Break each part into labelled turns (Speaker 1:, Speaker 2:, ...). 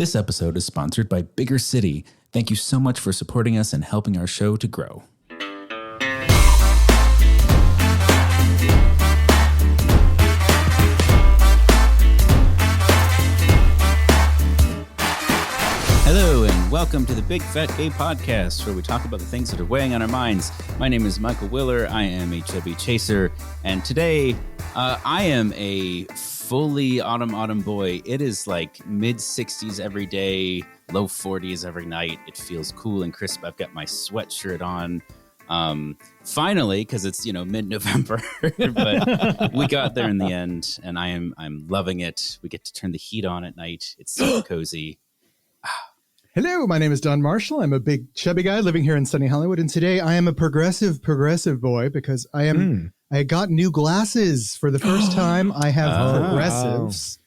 Speaker 1: This episode is sponsored by Bigger City. Thank you so much for supporting us and helping our show to grow. Hello and welcome to the Big Fat Gay Podcast, where we talk about the things that are weighing on our minds. My name is Michael Willer. I am a chubby chaser, and today I am a fully autumn boy. It is like mid-60s every day, low 40s every night. It feels cool and crisp. I've got my sweatshirt on. Finally, because it's mid-November, but we got there in the end, and I'm loving it. We get to turn the heat on at night. It's so cozy.
Speaker 2: Hello, my name is Don Marshall. I'm a big chubby guy living here in sunny Hollywood, and today I am a progressive boy because I got new glasses for the first time. I have progressives.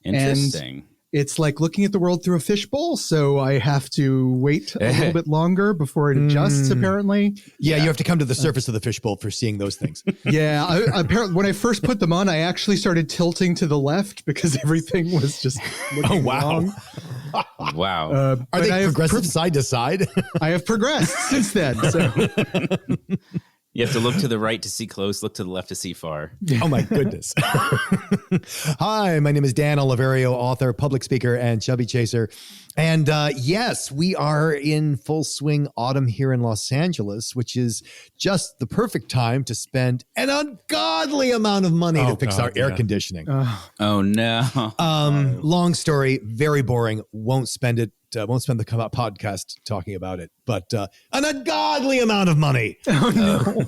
Speaker 1: Interesting.
Speaker 2: And it's like looking at the world through a fishbowl, so I have to wait a little bit longer before it adjusts, apparently.
Speaker 3: Yeah, you have to come to the surface of the fishbowl for seeing those things.
Speaker 2: Yeah, apparently when I first put them on, I actually started tilting to the left because everything was just looking wrong.
Speaker 1: Wow.
Speaker 3: Are they progressive side to side?
Speaker 2: I have progressed since then. So.
Speaker 1: You have to look to the right to see close, look to the left to see far.
Speaker 3: Oh, my goodness. Hi, my name is Dan Oliverio, author, public speaker, and chubby chaser. And yes, we are in full swing autumn here in Los Angeles, which is just the perfect time to spend an ungodly amount of money to fix our air conditioning.
Speaker 1: Oh, no.
Speaker 3: Long story, very boring. Won't spend the podcast talking about it, but an ungodly amount of money.
Speaker 2: Oh, no.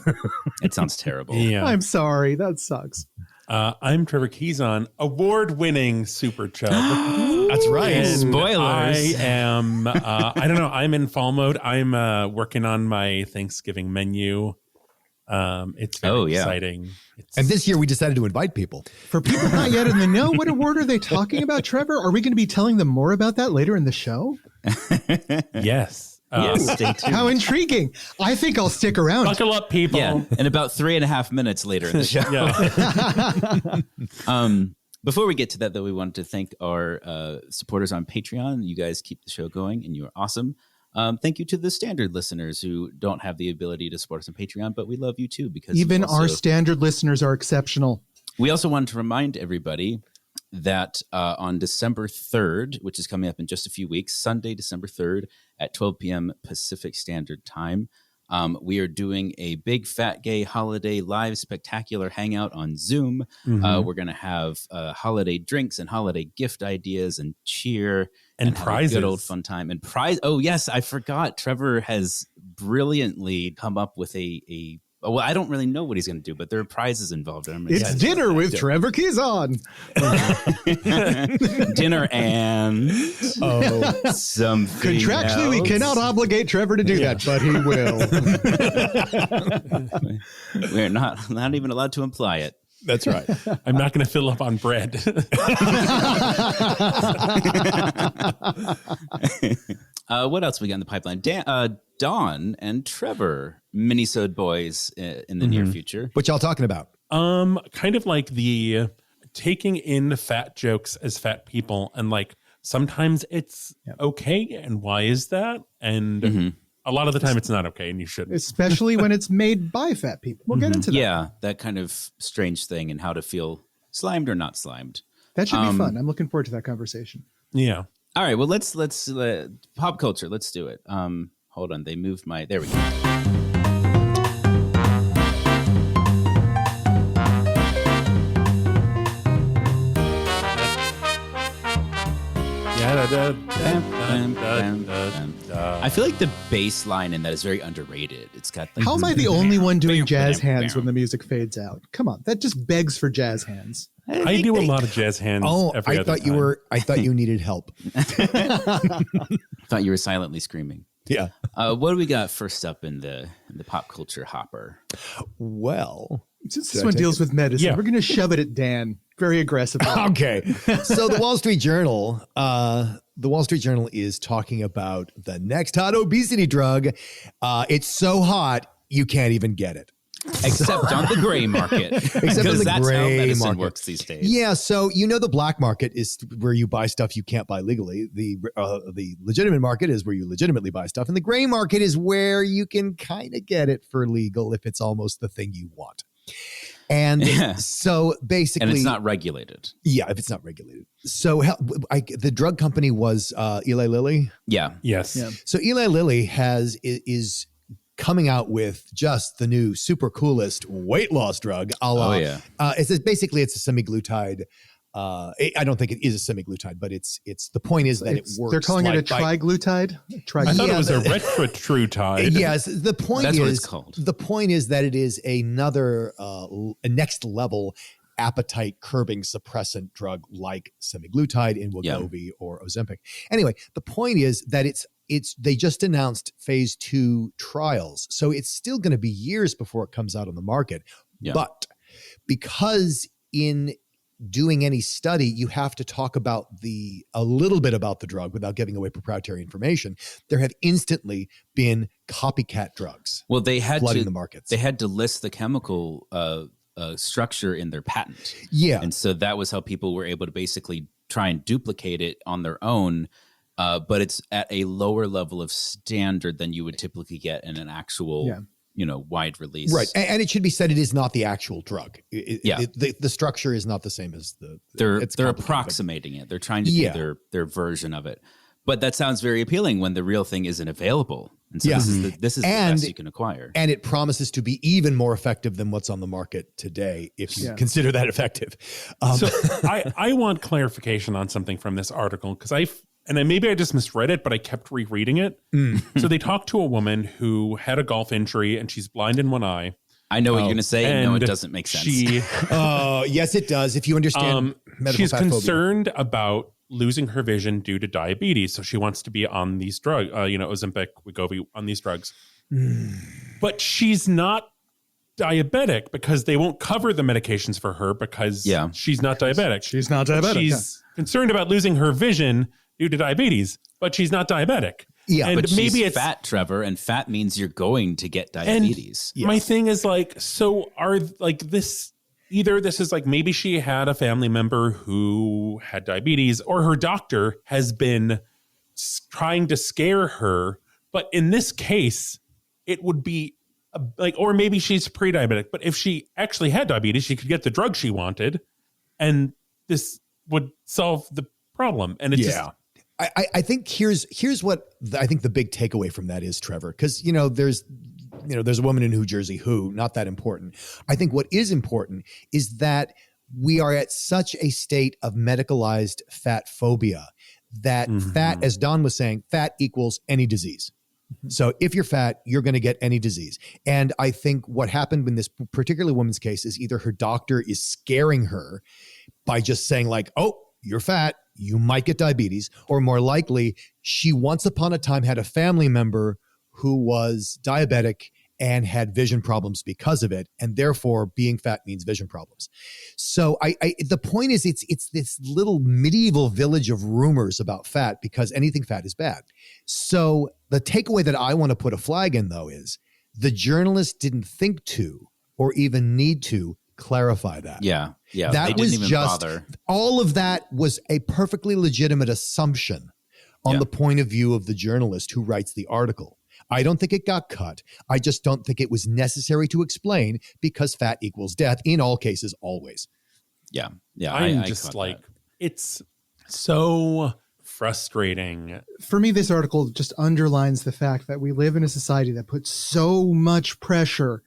Speaker 1: It sounds terrible.
Speaker 4: Yeah.
Speaker 2: I'm sorry. That sucks.
Speaker 4: I'm Trevor Keyson, award-winning Super Chub.
Speaker 3: That's right.
Speaker 4: And
Speaker 1: Spoilers.
Speaker 4: I am, I don't know, I'm in fall mode. I'm working on my Thanksgiving menu. It's very exciting.
Speaker 3: And this year we decided to invite people.
Speaker 2: For people not yet in the know, what award are they talking about, Trevor? Are we going to be telling them more about that later in the show?
Speaker 4: Yes.
Speaker 1: Yes, stay tuned.
Speaker 2: How intriguing. I think I'll stick around.
Speaker 4: Buckle up, people.
Speaker 1: Yeah, in about 3.5 minutes later in the show.
Speaker 4: Yeah.
Speaker 1: Before we get to that, though, we wanted to thank our supporters on Patreon. You guys keep the show going, and you are awesome. Thank you to the standard listeners who don't have the ability to support us on Patreon, but we love you too because
Speaker 2: even our standard listeners are exceptional.
Speaker 1: We also wanted to remind everybody that on December 3rd, which is coming up in just a few weeks, Sunday, December 3rd at 12 p.m. Pacific Standard Time, we are doing a Big Fat Gay Holiday Live Spectacular Hangout on Zoom. We're going to have holiday drinks and holiday gift ideas and cheer
Speaker 4: and prizes.
Speaker 1: A good old fun time. And prize. Oh, yes, I forgot. Trevor has brilliantly come up with well, I don't really know what he's going to do, but there are prizes involved.
Speaker 2: It's dinner with Trevor Keyson.
Speaker 1: Dinner and something
Speaker 2: Contractually,
Speaker 1: else.
Speaker 2: we cannot obligate Trevor to do that, but he will.
Speaker 1: We're not even allowed to imply it.
Speaker 3: That's right.
Speaker 4: I'm not going to fill up on bread.
Speaker 1: What else we got in the pipeline? Dawn and Trevor, Minisode boys in the near future.
Speaker 3: What y'all talking about?
Speaker 4: Kind of like the taking in fat jokes as fat people, and like sometimes it's okay, and why is that? And a lot of the time it's not okay, and you shouldn't.
Speaker 2: Especially when it's made by fat people. We'll get into that.
Speaker 1: Yeah, that kind of strange thing and how to feel slimed or not slimed.
Speaker 2: That should be fun. I'm looking forward to that conversation.
Speaker 4: Yeah.
Speaker 1: All right, well, let's pop culture. Let's do it. Hold on, they moved there we go. I feel like the bass line in that is very underrated. It's got like,
Speaker 2: how am I the only one doing jazz hands when the music fades out? Come on, that just begs for jazz hands.
Speaker 4: I do a lot of jazz hands. Every other time.
Speaker 3: I thought you needed help.
Speaker 1: Thought you were silently screaming.
Speaker 3: Yeah.
Speaker 1: What do we got first up in the pop culture hopper?
Speaker 3: Well,
Speaker 2: since this one deals with medicine, we're going to shove it at Dan very aggressively.
Speaker 3: Okay. So the Wall Street Journal is talking about the next hot obesity drug. It's so hot you can't even get it.
Speaker 1: Except on the gray market.
Speaker 3: Except on
Speaker 1: Because
Speaker 3: the
Speaker 1: that's how
Speaker 3: gray
Speaker 1: medicine
Speaker 3: market.
Speaker 1: works these days.
Speaker 3: Yeah, so the black market is where you buy stuff you can't buy legally. The legitimate market is where you legitimately buy stuff, and the gray market is where you can kind of get it for legal if it's almost the thing you want. And so basically,
Speaker 1: And it's not regulated.
Speaker 3: yeah, if it's not regulated. So the drug company was Eli Lilly.
Speaker 1: Yeah.
Speaker 4: Yes.
Speaker 2: Yeah.
Speaker 3: So Eli Lilly is coming out with just the new super coolest weight loss drug. A la,
Speaker 1: Oh, yeah.
Speaker 3: It's basically a semaglutide. I don't think it is a semaglutide, but it's the point is that it works.
Speaker 2: They're calling it a
Speaker 3: like
Speaker 2: triglutide.
Speaker 4: I thought
Speaker 3: Yeah,
Speaker 4: it was a retrotrutide.
Speaker 3: Yes, the point
Speaker 1: That's
Speaker 3: is
Speaker 1: what it's called.
Speaker 3: the point is that it is another a next level appetite curbing suppressant drug like semaglutide in Wegovy or Ozempic. Anyway, the point is that they just announced phase 2 trials, so it's still going to be years before it comes out on the market.
Speaker 1: Yeah.
Speaker 3: But because in doing any study, you have to talk about a little bit about the drug without giving away proprietary information. There have instantly been copycat drugs
Speaker 1: Well, they had
Speaker 3: flooding
Speaker 1: to
Speaker 3: the markets.
Speaker 1: They had to list the chemical structure in their patent.
Speaker 3: Yeah.
Speaker 1: And so that was how people were able to basically try and duplicate it on their own. But it's at a lower level of standard than you would typically get in an actual, wide release.
Speaker 3: Right. And it should be said, it is not the actual drug. The structure is not the same as
Speaker 1: They're
Speaker 3: it's complicated,
Speaker 1: approximating it. They're trying to do their version of it. But that sounds very appealing when the real thing isn't available. And so this is the best you can acquire.
Speaker 3: And it promises to be even more effective than what's on the market today, if you consider that effective.
Speaker 4: So I want clarification on something from this article, because maybe I just misread it, but I kept rereading it. So they talked to a woman who had a golf injury and she's blind in one eye.
Speaker 1: I know what you're going to say. No, it doesn't make sense.
Speaker 3: Yes, it does. If you understand medical
Speaker 4: she's
Speaker 3: fat
Speaker 4: concerned about losing her vision due to diabetes. So she wants to be on these drugs, Ozempic, Wegovy, on these drugs. But she's not diabetic because they won't cover the medications for her because she's not diabetic.
Speaker 2: She's not diabetic.
Speaker 4: She's concerned about losing her vision due to diabetes, but she's not diabetic.
Speaker 3: Yeah,
Speaker 1: but maybe it's fat, Trevor, and fat means you're going to get diabetes.
Speaker 4: My thing is this is like maybe she had a family member who had diabetes, or her doctor has been trying to scare her. But in this case, it would be or maybe she's pre-diabetic. But if she actually had diabetes, she could get the drug she wanted, and this would solve the problem. And it's
Speaker 3: I think here's what I think the big takeaway from that is, Trevor, because there's a woman in New Jersey who, not that important. I think what is important is that we are at such a state of medicalized fat phobia that fat, as Don was saying, fat equals any disease. So if you're fat, you're going to get any disease. And I think what happened in this particular woman's case is either her doctor is scaring her by just saying like, oh, you're fat, you might get diabetes, or more likely, she once upon a time had a family member who was diabetic and had vision problems because of it, and therefore being fat means vision problems. So the point is, it's this little medieval village of rumors about fat because anything fat is bad. So the takeaway that I want to put a flag in, though, is the journalist didn't think to or even need to clarify that.
Speaker 1: Yeah.
Speaker 3: That
Speaker 1: they
Speaker 3: was
Speaker 1: didn't even
Speaker 3: just
Speaker 1: bother.
Speaker 3: all of that was a perfectly legitimate assumption on the point of view of the journalist who writes the article. I don't think it got cut. I just don't think it was necessary to explain because fat equals death in all cases, always.
Speaker 1: Yeah.
Speaker 4: I'm just like, it's so frustrating.
Speaker 2: For me, this article just underlines the fact that we live in a society that puts so much pressure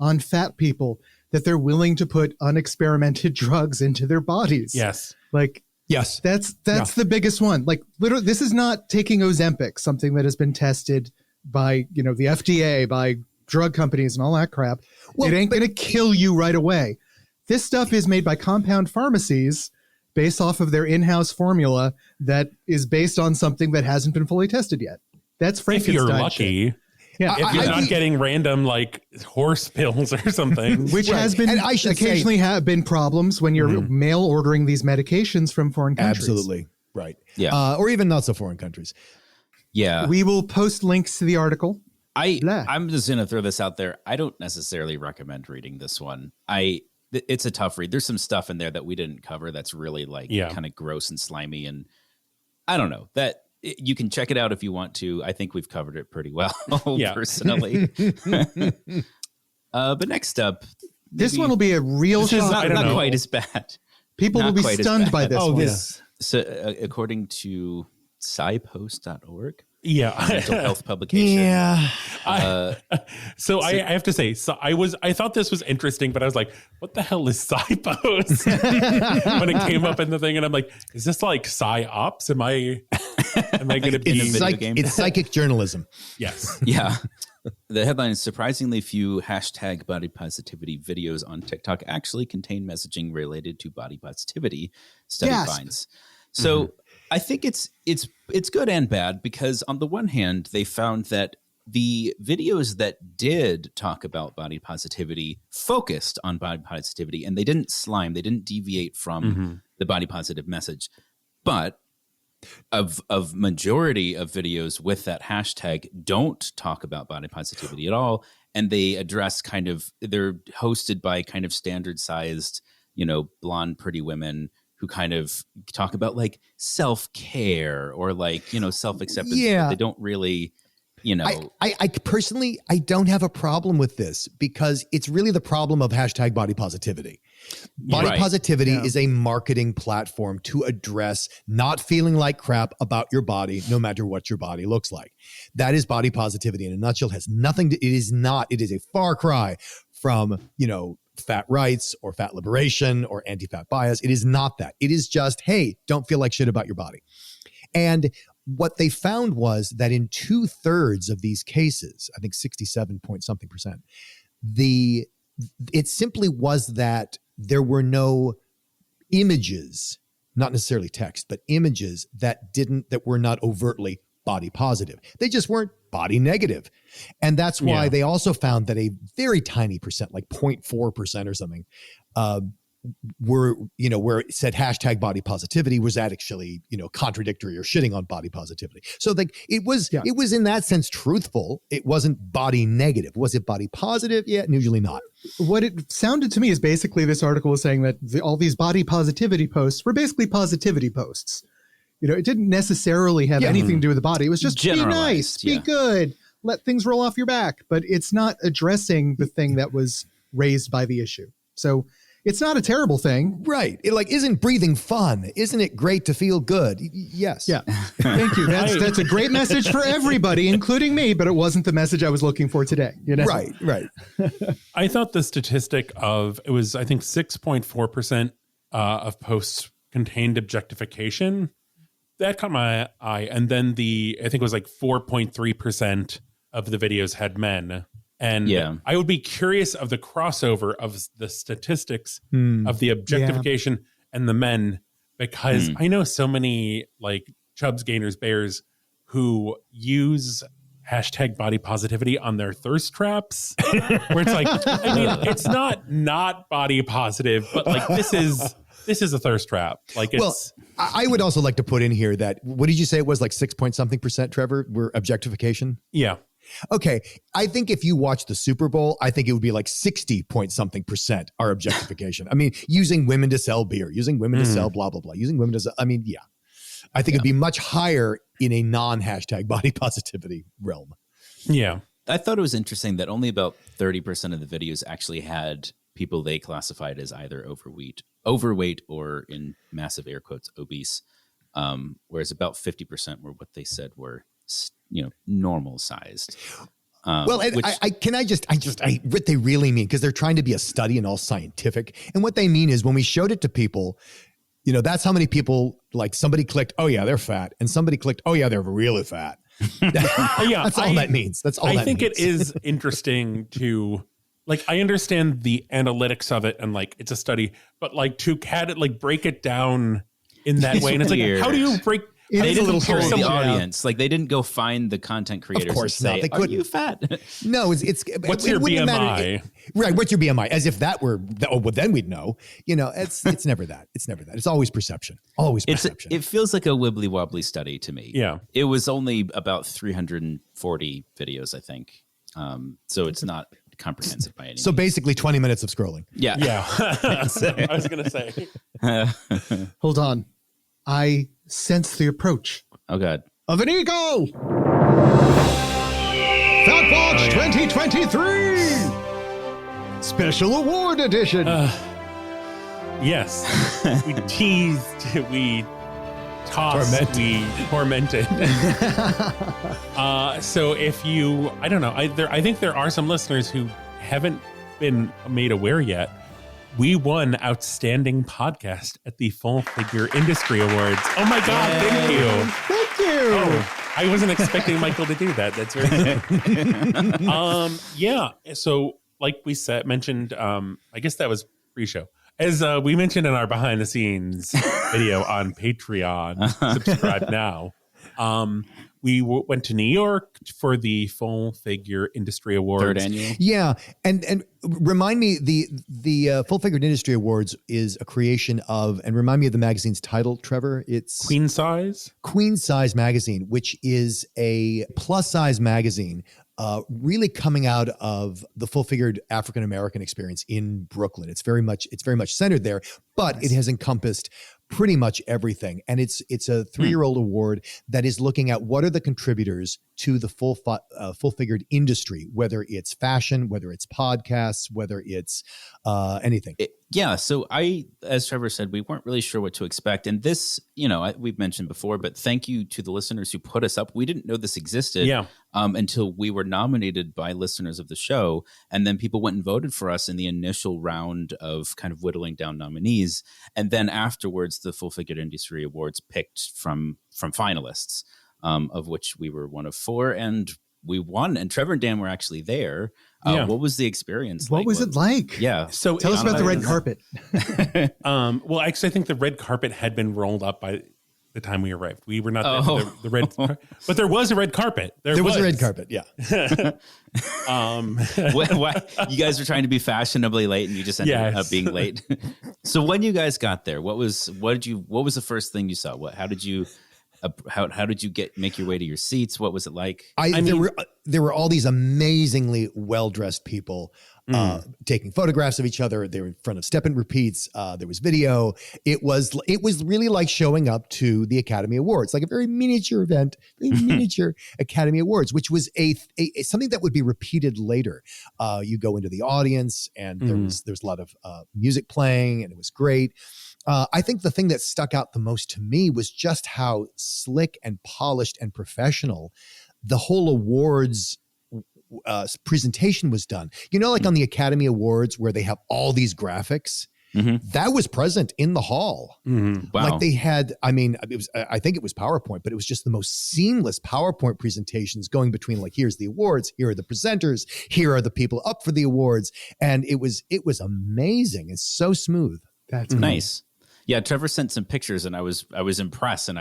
Speaker 2: on fat people that they're willing to put unexperimented drugs into their bodies.
Speaker 4: Yes.
Speaker 3: Yes.
Speaker 2: That's the biggest one. Like, literally, this is not taking Ozempic, something that has been tested by, the FDA, by drug companies and all that crap. Well, it ain't going to kill you right away. This stuff is made by compound pharmacies based off of their in-house formula that is based on something that hasn't been fully tested yet. That's Frankenstein.
Speaker 4: If you're lucky.
Speaker 2: Shit. Yeah.
Speaker 4: If you're not getting random horse pills or something.
Speaker 2: Which has been
Speaker 3: and I should
Speaker 2: occasionally have been problems when you're mail ordering these medications from foreign countries.
Speaker 3: Absolutely. Right.
Speaker 1: Yeah.
Speaker 3: Or even not so foreign countries.
Speaker 1: Yeah.
Speaker 2: We will post links to the article.
Speaker 1: I'm just going to throw this out there. I don't necessarily recommend reading this one. It's a tough read. There's some stuff in there that we didn't cover that's really like kind of gross and slimy. And I don't know that you can check it out if you want to. I think we've covered it pretty well personally. But next up,
Speaker 2: this one will be a real shock.
Speaker 1: Not quite as bad.
Speaker 2: People will be stunned by this one.
Speaker 1: So according to scipost.org,
Speaker 4: mental
Speaker 1: health publication.
Speaker 4: So I have to say, so I thought this was interesting, but I was like, what the hell is SciPost? When it came up in the thing, and I'm like, is this like PsyOps? Am I going to be
Speaker 3: in a video game? It's psychic journalism.
Speaker 4: Yes.
Speaker 1: Yeah. The headline is surprisingly few hashtag body positivity videos on TikTok actually contain messaging related to body positivity, study finds. So I think it's good and bad, because on the one hand, they found that the videos that did talk about body positivity focused on body positivity, and they didn't deviate from the body positive message. But of majority of videos with that hashtag don't talk about body positivity at all, and they address they're hosted by kind of standard sized, blonde pretty women who kind of talk about like self-care or like, self-acceptance. But they don't really,
Speaker 3: I personally, I don't have a problem with this, because it's really the problem of hashtag body positivity. Body positivity is a marketing platform to address not feeling like crap about your body, no matter what your body looks like. That is body positivity in a nutshell. It has nothing to, it is a far cry from, fat rights or fat liberation or anti-fat bias. It is not that. It is just, hey, don't feel like shit about your body. And what they found was that in 2/3 of these cases, I think 67 point something percent, it simply was that there were no images, not necessarily text, but images that were not overtly body positive. They just weren't body negative. And that's why they also found that a very tiny percent, like 0.4% or something, where it said hashtag body positivity was actually, contradictory or shitting on body positivity. So like it was in that sense truthful. It wasn't body negative. Was it body positive? Yeah, usually not.
Speaker 2: What it sounded to me is basically this article was saying that all these body positivity posts were basically positivity posts. It didn't necessarily have anything to do with the body. It was just be nice, be good, let things roll off your back. But it's not addressing the thing that was raised by the issue. So it's not a terrible thing.
Speaker 3: Right. Isn't breathing fun? Isn't it great to feel good? Yes.
Speaker 2: Yeah. Thank you. That's a great message for everybody, including me, but it wasn't the message I was looking for today.
Speaker 3: Right.
Speaker 4: I thought the statistic of, it was, I think 6.4% of posts contained objectification. That caught my eye. And then I think it was like 4.3% of the videos had men. And I would be curious of the crossover of the statistics of the objectification and the men, because I know so many like Chubs, Gainers, Bears who use hashtag body positivity on their thirst traps, where it's like, I mean, it's not body positive, but like this is a thirst trap. Like, it's,
Speaker 3: I would also like to put in here that, what did you say it was, like 6 point something percent, Trevor, were objectification?
Speaker 4: Yeah.
Speaker 3: Okay. I think if you watch the Super Bowl, I think it would be like 60 point something percent are objectification. I mean, using women to sell beer, using women to sell blah, blah, blah, using women to sell, I mean, yeah. I think it'd be much higher in a non-hashtag body positivity realm.
Speaker 4: Yeah.
Speaker 1: I thought it was interesting that only about 30% of the videos actually had people they classified as either overweight or, in massive air quotes, obese, whereas about 50% were what they said were, normal sized.
Speaker 3: What they really mean, because they're trying to be a study and all scientific. And what they mean is, when we showed it to people, that's how many people, like, somebody clicked, oh yeah, they're fat. And somebody clicked, oh yeah, they're really fat. That's all that means. That's all
Speaker 4: I think it is interesting to, like, I understand the analytics of it and like it's a study, but like to break it down in that way. And it's
Speaker 1: weird.
Speaker 4: Like, how do you break?
Speaker 1: They didn't poll the audience. Like, they didn't go find the content creators.
Speaker 3: Of course
Speaker 1: and say,
Speaker 3: not. They couldn't.
Speaker 1: Are you fat?
Speaker 3: No, it's
Speaker 4: what's your BMI?
Speaker 3: Right. What's your BMI? As if that were, then we'd know. It's never that. It's never that. It's always perception. Always perception.
Speaker 1: It feels like a wibbly wobbly study to me.
Speaker 4: Yeah.
Speaker 1: It was only about 340 videos, I think. So it's not comprehensive by any
Speaker 3: So
Speaker 1: means.
Speaker 3: basically 20 minutes of scrolling.
Speaker 1: Yeah.
Speaker 4: Yeah. I was going to say.
Speaker 2: Hold on. I sense the approach
Speaker 1: Oh, God.
Speaker 2: of an eagle. Fat Watch 2023 Special Award Edition.
Speaker 4: Yes. We teased, we tossed, we tormented. So if you, I don't know, I think there are some listeners who haven't been made aware yet. We won Outstanding Podcast at the Full Figure Industry Awards. Oh my God, thank you.
Speaker 2: Thank you.
Speaker 4: Oh, I wasn't expecting Michael to do that. That's very good. Yeah. So like we mentioned, I guess that was pre-show. As we mentioned in our behind the scenes video on Patreon, subscribe now. We went to New York for the Full Figure Industry Awards.
Speaker 1: Third annual.
Speaker 3: Yeah, and remind me, the Full Figured Industry Awards is a creation of, and remind me of the magazine's title, Trevor. It's
Speaker 4: Queen Size.
Speaker 3: Queen Size Magazine, which is a plus size magazine, really coming out of the full figured African American experience in Brooklyn. It's very much centered there, but it has encompassed pretty much everything. And it's a 3-year-old award that is looking at what are the contributors to the full figured industry, whether it's fashion, whether it's podcasts, whether it's anything.
Speaker 1: Yeah. So as Trevor said, we weren't really sure what to expect. And this, we've mentioned before, but thank you to the listeners who put us up. We didn't know this existed until we were nominated by listeners of the show. And then people went and voted for us in the initial round of kind of whittling down nominees. And then afterwards, the Full Figured Industry Awards picked from finalists, of which we were one of 4. And we won. And Trevor and Dan were actually there. What was the experience like?
Speaker 2: What was it like?
Speaker 1: Yeah.
Speaker 4: So
Speaker 2: Tell us about the red carpet.
Speaker 4: Well, actually, I think the red carpet had been rolled up by the time we arrived. We were not there for the red, but there was a red carpet. There was
Speaker 3: a red carpet. Yeah.
Speaker 1: Why, you guys were trying to be fashionably late, and you just ended up being late. So when you guys got there, what was the first thing you saw? How did you make your way to your seats? What was it like?
Speaker 3: There were all these amazingly well-dressed people taking photographs of each other. They were in front of step and repeats. There was video. It was really like showing up to the Academy Awards, like a very miniature event, miniature Academy Awards, which was a something that would be repeated later. You go into the audience, and there was a lot of music playing, and it was great. I think the thing that stuck out the most to me was just how slick and polished and professional the whole awards presentation was done. Like on the Academy Awards where they have all these graphics, that was present in the hall.
Speaker 1: Wow.
Speaker 3: Like they had, I think it was PowerPoint, but it was just the most seamless PowerPoint presentations going between like, here's the awards, here are the presenters, here are the people up for the awards. And it was amazing. It's so smooth.
Speaker 2: That's
Speaker 1: nice. Yeah, Trevor sent some pictures, and I was impressed. And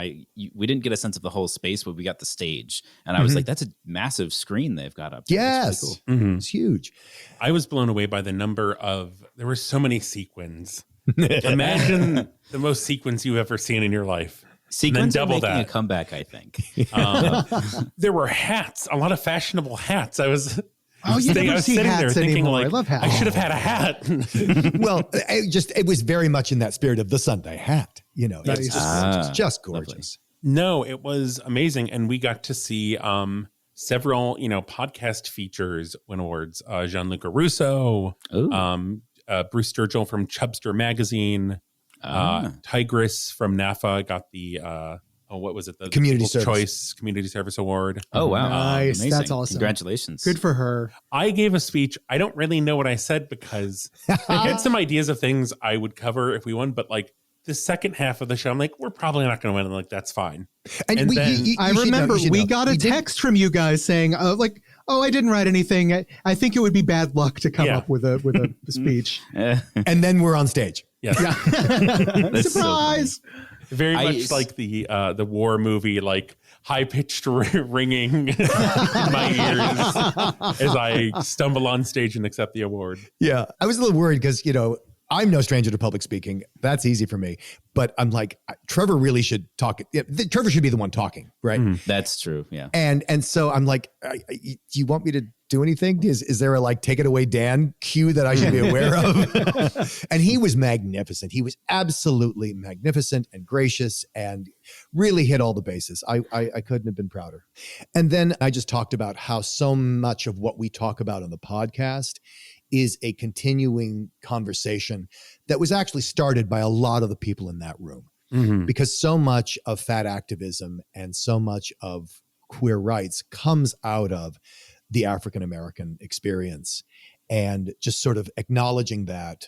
Speaker 1: we didn't get a sense of the whole space, but we got the stage, and I was like, "That's a massive screen they've got up there."
Speaker 3: Yes,
Speaker 1: really cool.
Speaker 3: It's huge.
Speaker 4: I was blown away by the number of. There were so many sequins. Imagine the most sequins you've ever seen in your life.
Speaker 1: Sequins
Speaker 4: are
Speaker 1: making a comeback, I think.
Speaker 4: There were hats, a lot of fashionable hats. I was
Speaker 2: never see
Speaker 4: sitting
Speaker 2: hats
Speaker 4: there thinking,
Speaker 2: anymore.
Speaker 4: like,
Speaker 2: I love hats.
Speaker 4: I should have had a hat.
Speaker 3: Well, it was very much in that spirit of the Sunday hat. It's just gorgeous.
Speaker 4: No, it was amazing, and we got to see several, podcast features win awards. Gianluca Russo, Bruce Sturgill from Chubster Magazine, Tigress from NAFA got the what was it? The
Speaker 3: Community
Speaker 4: People's
Speaker 3: Service.
Speaker 4: Choice Community Service Award.
Speaker 1: Oh, wow.
Speaker 2: Nice.
Speaker 1: Amazing.
Speaker 2: That's awesome.
Speaker 1: Congratulations.
Speaker 2: Good for her.
Speaker 4: I gave a speech. I don't really know what I said because I had some ideas of things I would cover if we won, but like the second half of the show, I'm like, we're probably not going to win. And like, that's fine.
Speaker 3: And
Speaker 2: I remember we got a text from you guys saying, I didn't write anything. I think it would be bad luck to come up with a speech.
Speaker 3: And then we're on stage.
Speaker 4: Yes.
Speaker 2: Surprise.
Speaker 4: Very much like the war movie, like high-pitched ringing in my ears as I stumble on stage and accept the award.
Speaker 3: Yeah. I was a little worried because, I'm no stranger to public speaking. That's easy for me. But I'm like, Trevor really should talk. Trevor should be the one talking, right?
Speaker 1: That's true. Yeah.
Speaker 3: And so I'm like, do you want me to do anything? Is there a like, take it away, Dan cue that I should be aware of? And he was magnificent. He was absolutely magnificent and gracious and really hit all the bases. I couldn't have been prouder. And then I just talked about how so much of what we talk about on the podcast is a continuing conversation that was actually started by a lot of the people in that room. Mm-hmm. Because so much of fat activism and so much of queer rights comes out of the African American experience, and just sort of acknowledging that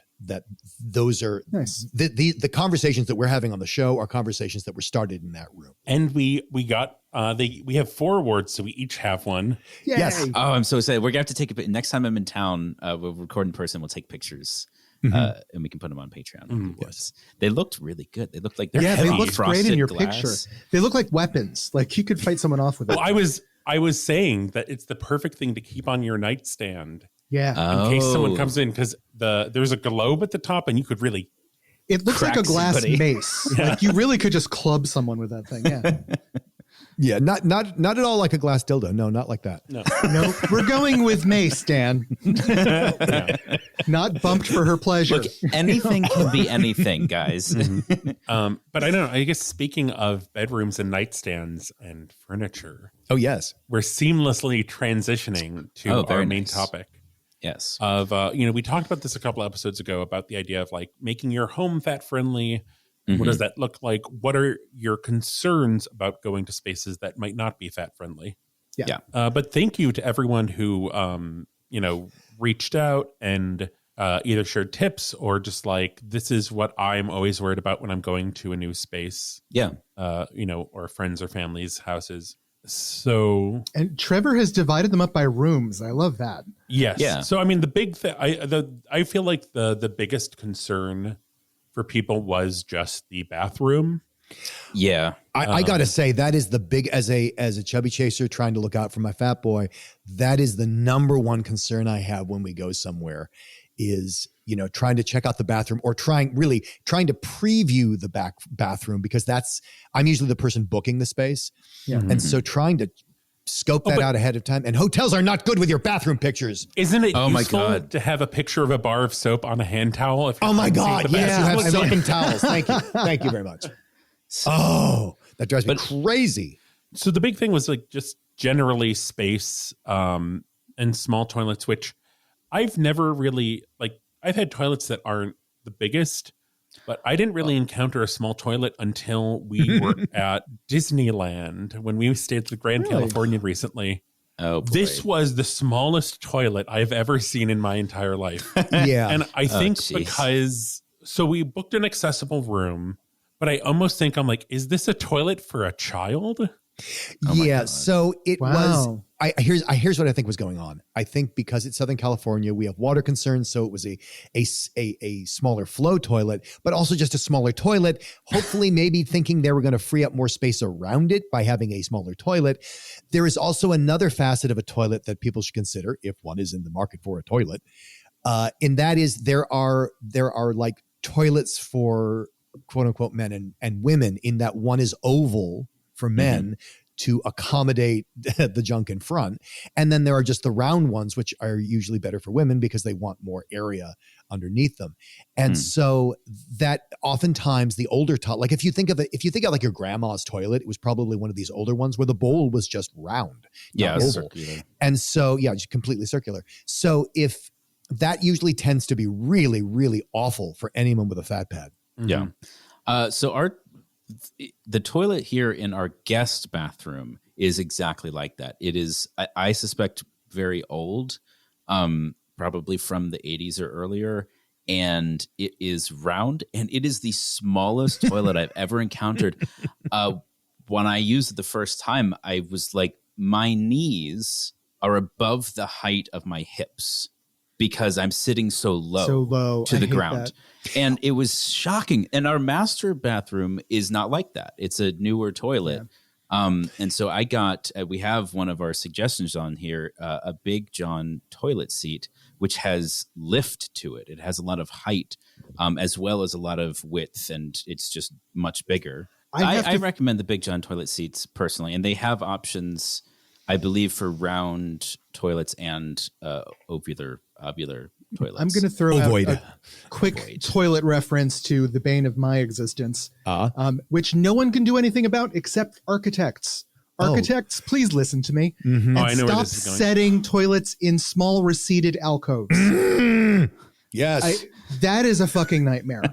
Speaker 3: those are
Speaker 2: nice.
Speaker 3: The conversations that we're having on the show are conversations that were started in that room.
Speaker 4: And we got we have 4 awards, so we each have one.
Speaker 2: Yay. Yes.
Speaker 1: Oh, I'm so excited. We're gonna have to take a next time I'm in town. We'll record in person. We'll take pictures. And we can put them on Patreon. Yes. They looked really good. They looked like they're
Speaker 2: they looked great in your
Speaker 1: glass.
Speaker 2: picture. They look like weapons. Like you could fight someone off with it.
Speaker 4: Well, I was saying that it's the perfect thing to keep on your nightstand.
Speaker 2: Yeah.
Speaker 4: In case someone comes in, because there's a globe at the top and you could really.
Speaker 2: It looks like a glass mace. Yeah. Like you really could just club someone with that thing. Yeah.
Speaker 3: Yeah, not at all like a glass dildo. No, not like that.
Speaker 2: No, we're going with mace, Dan.
Speaker 4: Yeah.
Speaker 2: Not bumped for her pleasure.
Speaker 1: Look, anything can be anything, guys.
Speaker 4: But I don't know. I guess speaking of bedrooms and nightstands and furniture.
Speaker 3: Oh, yes.
Speaker 4: We're seamlessly transitioning to our main topic.
Speaker 1: Yes.
Speaker 4: Of, we talked about this a couple episodes ago about the idea of like making your home fat friendly. What does that look like? What are your concerns about going to spaces that might not be fat friendly?
Speaker 2: Yeah.
Speaker 4: But thank you to everyone who, reached out and either shared tips or just like, this is what I'm always worried about when I'm going to a new space.
Speaker 1: Yeah.
Speaker 4: Or friends or family's houses. So.
Speaker 2: And Trevor has divided them up by rooms. I love that.
Speaker 4: Yes.
Speaker 1: Yeah.
Speaker 4: So, I mean, the big thing, I feel like the biggest concern for people was just the bathroom.
Speaker 1: Yeah.
Speaker 3: I got to say that is the big, as a chubby chaser trying to look out for my fat boy, that is the number one concern I have when we go somewhere is, trying to check out the bathroom or trying to preview the bathroom, because I'm usually the person booking the space.
Speaker 2: Yeah.
Speaker 3: And so trying to scope that out ahead of time, and hotels are not good with your bathroom pictures.
Speaker 4: Isn't it useful to have a picture of a bar of soap on a hand towel?
Speaker 3: Oh my God. Yes, you have soap and towels. Thank you. Thank you very much. Oh, that drives me crazy.
Speaker 4: So the big thing was like just generally space and small toilets, which I've never really I've had toilets that aren't the biggest, but I didn't really encounter a small toilet until we were at Disneyland when we stayed at the Grand Californian recently.
Speaker 1: Oh, boy.
Speaker 4: This was the smallest toilet I've ever seen in my entire life.
Speaker 3: Yeah.
Speaker 4: And I think because we booked an accessible room, but I almost think I'm like, is this a toilet for a child?
Speaker 3: Yeah. So it was, here's what I think was going on. I think because it's Southern California, we have water concerns. So it was a smaller flow toilet, but also just a smaller toilet, hopefully maybe thinking they were going to free up more space around it by having a smaller toilet. There is also another facet of a toilet that people should consider if one is in the market for a toilet. And that is there are like toilets for quote unquote men and women, in that one is oval for men to accommodate the junk in front. And then there are just the round ones, which are usually better for women because they want more area underneath them. And so that oftentimes the older toilet, like if you think of like your grandma's toilet, it was probably one of these older ones where the bowl was just round.
Speaker 1: Yeah.
Speaker 3: Circular. And so, just completely circular. So if that usually tends to be really, really awful for anyone with a fat pad.
Speaker 1: Yeah. So the toilet here in our guest bathroom is exactly like that. It is, I suspect, very old, probably from the 80s or earlier. And it is round, and it is the smallest toilet I've ever encountered. When I used it the first time, I was like, my knees are above the height of my hips, because I'm sitting so low to the ground. That. And it was shocking. And our master bathroom is not like that. It's a newer toilet. Yeah. And so I got, we have one of our suggestions on here, a Big John toilet seat, which has lift to it. It has a lot of height, as well as a lot of width, and it's just much bigger. I recommend the Big John toilet seats personally, and they have options. I believe for round toilets and ovular toilets.
Speaker 2: I'm going to throw out
Speaker 3: Ovoid.
Speaker 2: a quick toilet reference to the bane of my existence, which no one can do anything about except architects. Architects, please listen to me.
Speaker 3: Mm-hmm.
Speaker 2: And
Speaker 4: I know where
Speaker 2: stop
Speaker 4: this is going.
Speaker 2: setting toilets in small receded alcoves.
Speaker 3: Yes.
Speaker 2: That is a fucking nightmare.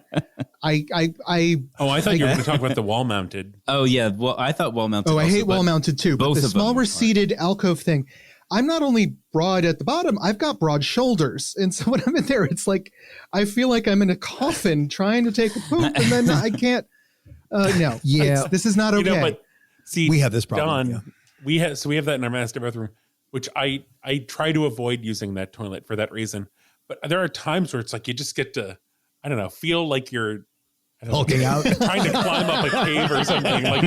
Speaker 4: I thought you were going to talk about the wall mounted.
Speaker 1: Oh yeah, well I thought wall mounted.
Speaker 2: I
Speaker 1: also,
Speaker 2: hate
Speaker 1: but
Speaker 2: wall mounted too. But
Speaker 1: both
Speaker 2: the
Speaker 1: of them
Speaker 2: small
Speaker 1: are-
Speaker 2: receded alcove thing, I'm not only broad at the bottom, I've got broad shoulders. And so when I'm in there, it's like I feel like I'm in a coffin trying to take a poop, and then I can't. No,
Speaker 3: Yeah.
Speaker 2: this is not okay.
Speaker 4: But see,
Speaker 3: We have this problem,
Speaker 4: Don, we have that in our master bathroom, which I try to avoid using that toilet for that reason. But there are times where it's like you just get to, I don't know, feel like you're
Speaker 3: Hulking out.
Speaker 4: trying to climb up a cave or something. Like,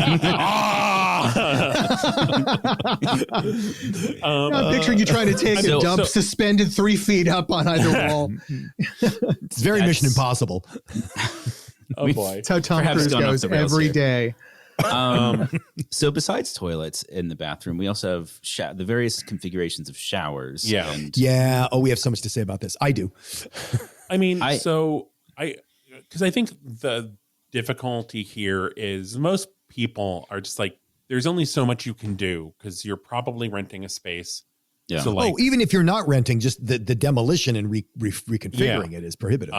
Speaker 2: I'm picturing you trying to take a dump suspended 3 feet up on either wall.
Speaker 3: It's very Mission Impossible.
Speaker 4: oh boy.
Speaker 2: That's how Tom
Speaker 1: Perhaps
Speaker 2: Cruise
Speaker 1: gone off
Speaker 2: goes
Speaker 1: the rails
Speaker 2: every
Speaker 1: here.
Speaker 2: day.
Speaker 1: So besides toilets in the bathroom, we also have the various configurations of showers.
Speaker 4: Yeah.
Speaker 1: And
Speaker 3: Yeah. Oh, we have so much to say about this. I do.
Speaker 4: I mean,
Speaker 1: I-
Speaker 4: because I think the difficulty here is most people are just like, there's only so much you can do because you're probably renting a space.
Speaker 1: Yeah.
Speaker 4: So like,
Speaker 3: even if you're not renting, just the demolition and reconfiguring it is prohibitive.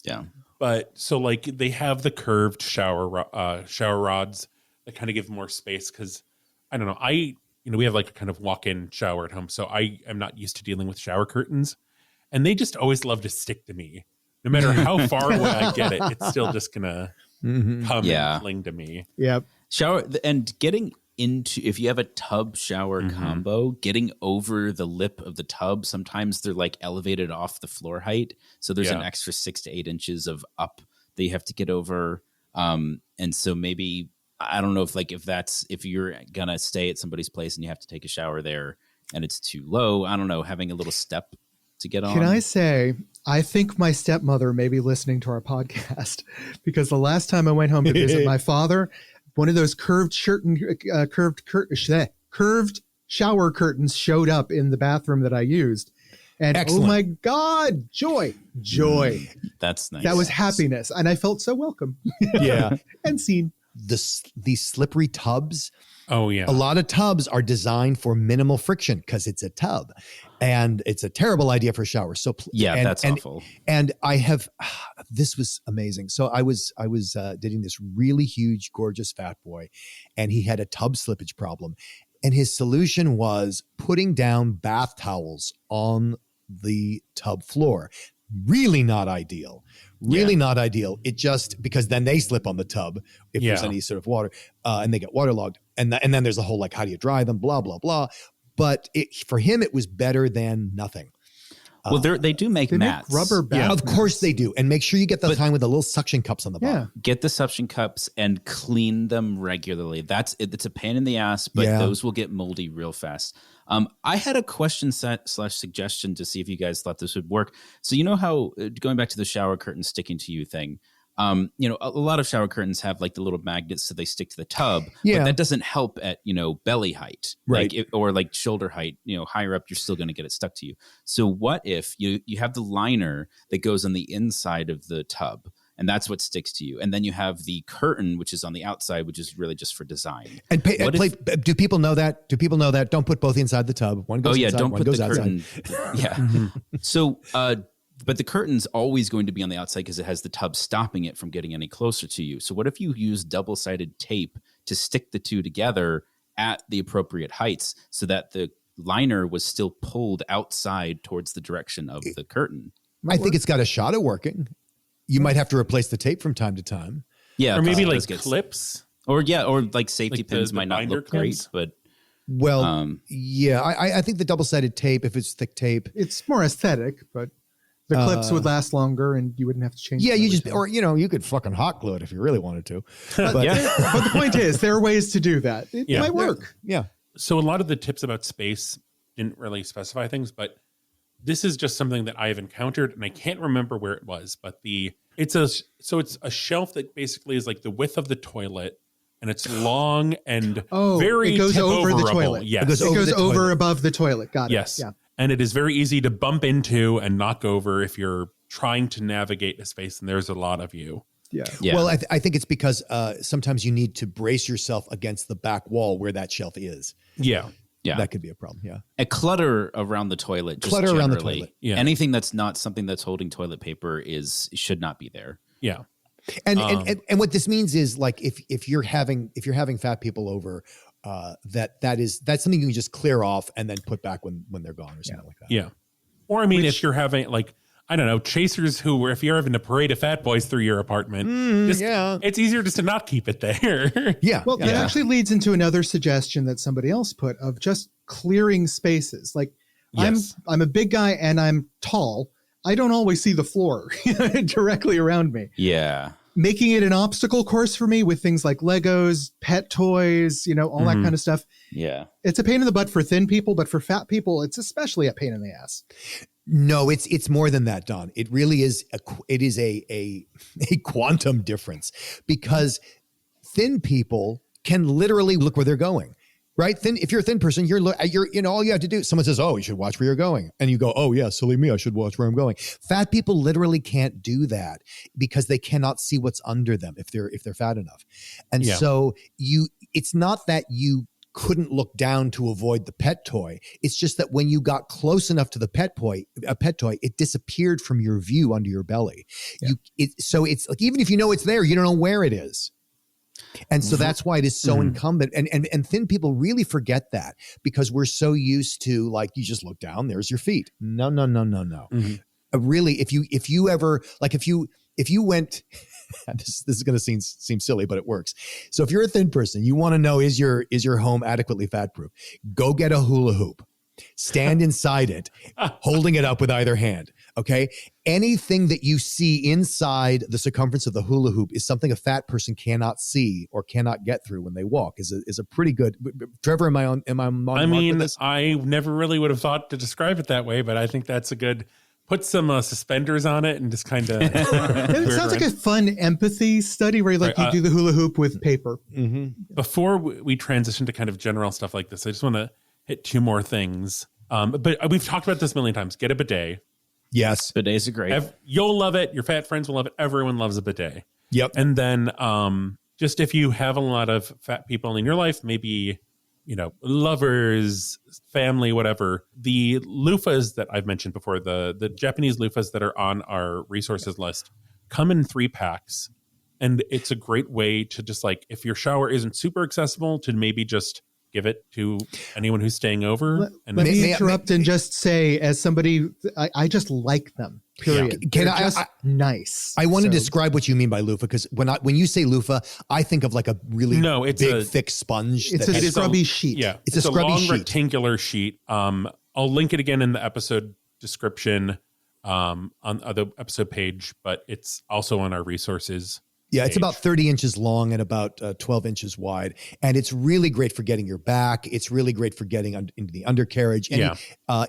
Speaker 1: yeah.
Speaker 4: but so like they have the curved shower rods that kind of give more space because I don't know. We have like a kind of walk-in shower at home, so I am not used to dealing with shower curtains, and they just always love to stick to me. No matter how far away I get it, it's still just gonna come and cling to me.
Speaker 2: Yep.
Speaker 1: Shower and getting into, if you have a tub shower combo, getting over the lip of the tub, sometimes they're like elevated off the floor height. So there's an extra 6 to 8 inches of up that you have to get over. And so maybe, I don't know if you're gonna stay at somebody's place and you have to take a shower there and it's too low, I don't know, having a little step to get on.
Speaker 2: Can I say, I think my stepmother may be listening to our podcast because the last time I went home to visit my father, one of those curved shower curtains showed up in the bathroom that I used. And
Speaker 3: Excellent.
Speaker 2: Oh my God, joy.
Speaker 1: That's nice.
Speaker 2: That was happiness. And I felt so welcome.
Speaker 3: Yeah.
Speaker 2: And seen.
Speaker 3: These slippery tubs.
Speaker 4: Oh yeah,
Speaker 3: A lot of tubs are designed for minimal friction because it's a tub, and it's a terrible idea for showers. So
Speaker 1: that's awful.
Speaker 3: And I have, this was amazing. So I was dating this really huge, gorgeous fat boy, and he had a tub slippage problem, and his solution was putting down bath towels on the tub floor. Really not ideal. Not ideal. It just, because then they slip on the tub if there's any sort of water, and they get waterlogged. And then there's a whole like, how do you dry them? Blah, blah, blah. But for him, it was better than nothing.
Speaker 1: Well, they do make mats.
Speaker 2: Make rubber bath
Speaker 3: Of course they do. And make sure you get the kind with the little suction cups on the bottom.
Speaker 1: Get the suction cups and clean them regularly. It's a pain in the ass, but those will get moldy real fast. I had a question / suggestion to see if you guys thought this would work. So you know how, going back to the shower curtain sticking to you thing, a lot of shower curtains have like the little magnets so they stick to the tub, but that doesn't help at, belly height,
Speaker 3: Right.
Speaker 1: or like shoulder height, higher up, you're still going to get it stuck to you. So what if you have the liner that goes on the inside of the tub, and that's what sticks to you, and then you have the curtain, which is on the outside, which is really just for design.
Speaker 3: And do people know that? Don't put both inside the tub. One goes inside,
Speaker 1: don't
Speaker 3: one
Speaker 1: put
Speaker 3: goes
Speaker 1: the
Speaker 3: outside.
Speaker 1: curtain. Yeah. So, but the curtain's always going to be on the outside because it has the tub stopping it from getting any closer to you. So what if you use double-sided tape to stick the two together at the appropriate heights so that the liner was still pulled outside towards the direction of the curtain?
Speaker 3: I think it's got a shot at working. You might have to replace the tape from time to time.
Speaker 1: Yeah.
Speaker 4: or maybe
Speaker 1: it
Speaker 4: like
Speaker 1: does get-
Speaker 4: clips.
Speaker 1: or like safety
Speaker 4: Like the
Speaker 1: pins might not
Speaker 4: binder
Speaker 1: look great,
Speaker 4: clips?
Speaker 1: but
Speaker 3: Well,
Speaker 1: Um,
Speaker 3: I think the double-sided tape, if it's thick tape,
Speaker 2: It's more aesthetic, but the clips would last longer and you wouldn't have to change them
Speaker 3: you
Speaker 2: every
Speaker 3: just,
Speaker 2: time.
Speaker 3: or you could fucking hot glue it if you really wanted to. But
Speaker 2: But the point is, there are ways to do that. It
Speaker 4: Yeah.
Speaker 2: might work.
Speaker 3: yeah,
Speaker 4: So a lot of the tips about space didn't really specify things, but this is just something that I have encountered, and I can't remember where it was. But it's a shelf that basically is like the width of the toilet, and it's long and
Speaker 2: Oh,
Speaker 4: very
Speaker 2: it goes over the
Speaker 4: tip-overable.
Speaker 2: toilet.
Speaker 4: Yes.
Speaker 3: It goes
Speaker 2: It
Speaker 3: over
Speaker 2: goes
Speaker 3: the
Speaker 2: over
Speaker 3: toilet.
Speaker 2: above the toilet. Got it.
Speaker 4: Yes.
Speaker 2: Yeah.
Speaker 4: And it is very easy to bump into and knock over if you're trying to navigate a space and there's a lot of you.
Speaker 2: Yeah.
Speaker 1: Yeah.
Speaker 3: Well, I think it's because sometimes you need to brace yourself against the back wall where that shelf is.
Speaker 4: Yeah.
Speaker 1: Yeah.
Speaker 3: That could be a problem. Yeah.
Speaker 1: A clutter around the toilet. Just
Speaker 3: Clutter around the
Speaker 1: generally.
Speaker 3: toilet.
Speaker 4: Yeah.
Speaker 1: Anything that's not something that's holding toilet paper should not be there.
Speaker 4: Yeah.
Speaker 3: And what this means is like if you're having fat people over, that's something you can just clear off and then put back when they're gone or something like that.
Speaker 4: Yeah. Or I mean, if you're having like, I don't know, chasers who, if you're having a parade of fat boys through your apartment, it's easier just to not keep it there.
Speaker 3: Yeah.
Speaker 2: Well,
Speaker 3: yeah.
Speaker 2: that actually leads into another suggestion that somebody else put of just clearing spaces. Like
Speaker 4: Yes.
Speaker 2: I'm a big guy and I'm tall. I don't always see the floor directly around me.
Speaker 1: Yeah.
Speaker 2: Making it an obstacle course for me with things like Legos, pet toys, all that kind of stuff.
Speaker 1: Yeah.
Speaker 2: It's a pain in the butt for thin people, but for fat people, it's especially a pain in the ass.
Speaker 3: No, it's more than that, Don. It really is. It is a quantum difference because thin people can literally look where they're going. Right? If you're a thin person, you're all you have to do. Someone says, "Oh, you should watch where you're going," and you go, "Oh yeah, silly me, I should watch where I'm going." Fat people literally can't do that because they cannot see what's under them if they're fat enough, and so it's not that you couldn't look down to avoid the pet toy. It's just that when you got close enough to the pet toy, it disappeared from your view under your belly.
Speaker 2: Yeah.
Speaker 3: So it's like even if you know it's there, you don't know where it is. And so that's why it is so incumbent. And thin people really forget that because we're so used to like, you just look down, there's your feet. No.
Speaker 4: Mm-hmm.
Speaker 3: Really, if you ever, like if you went, this is going to seem silly, but it works. So if you're a thin person, you want to know, is your home adequately fat proof? Go get a hula hoop. Stand inside it, holding it up with either hand. Okay. Anything that you see inside the circumference of the hula hoop is something a fat person cannot see or cannot get through when they walk. Is a pretty good. Trevor, am I on?
Speaker 4: I mean, I never really would have thought to describe it that way, but I think that's a good. Put some suspenders on it and just kind of.
Speaker 2: It sounds like a fun empathy study where you do the hula hoop with paper.
Speaker 4: Before we transition to kind of general stuff like this, I just want to hit two more things. But we've talked about this a million times. Get a bidet.
Speaker 3: Yes.
Speaker 1: Bidets are great.
Speaker 4: You'll love it. Your fat friends will love it. Everyone loves a bidet.
Speaker 3: Yep.
Speaker 4: And then just if you have a lot of fat people in your life, maybe, lovers, family, whatever, the loofahs that I've mentioned before, the Japanese loofahs that are on our resources list come in 3-packs. And it's a great way to just like, if your shower isn't super accessible, to maybe just give it to anyone who's staying over.
Speaker 2: Let me interrupt and just say, as somebody, I just like them. Period.
Speaker 3: Yeah.
Speaker 2: They're just nice.
Speaker 3: I want to describe what you mean by loofah because when you say loofah, I think of like a really big, thick sponge.
Speaker 2: It's a scrubby sheet.
Speaker 4: Yeah,
Speaker 3: it's a scrubby
Speaker 4: long
Speaker 3: sheet.
Speaker 4: Rectangular sheet. I'll link it again in the episode description on the episode page, but it's also on our resources.
Speaker 3: Yeah, it's about 30 inches long and about 12 inches wide. And it's really great for getting your back. It's really great for getting into the undercarriage. And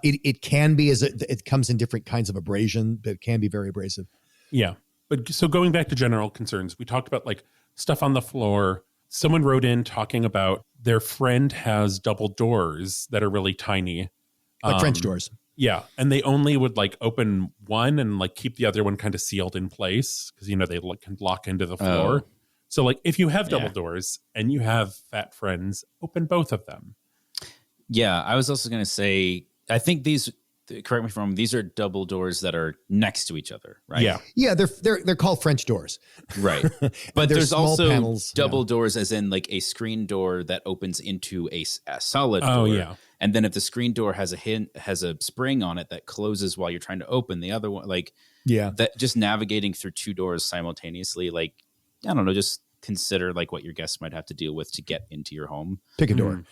Speaker 3: it can be, it comes in different kinds of abrasion, but it can be very abrasive.
Speaker 4: Yeah. But so going back to general concerns, we talked about like stuff on the floor. Someone wrote in talking about their friend has double doors that are really tiny.
Speaker 3: Like French doors.
Speaker 4: Yeah. And they only would like open one and like keep the other one kind of sealed in place because, they can lock into the floor.
Speaker 1: Oh.
Speaker 4: So like if you have double doors and you have fat friends, open both of them.
Speaker 1: Yeah. I was also going to say, I think these, correct me if I'm wrong, these are double doors that are next to each other, right?
Speaker 4: Yeah.
Speaker 3: Yeah, they're called French doors.
Speaker 1: Right. But there's
Speaker 3: small
Speaker 1: also
Speaker 3: panels,
Speaker 1: double doors as in like a screen door that opens into a solid door.
Speaker 4: Oh, yeah.
Speaker 1: And then if the screen door has a spring on it that closes while you're trying to open the other one, like that just navigating through 2 doors simultaneously, like, I don't know, just consider like what your guests might have to deal with to get into your home.
Speaker 3: Pick a door.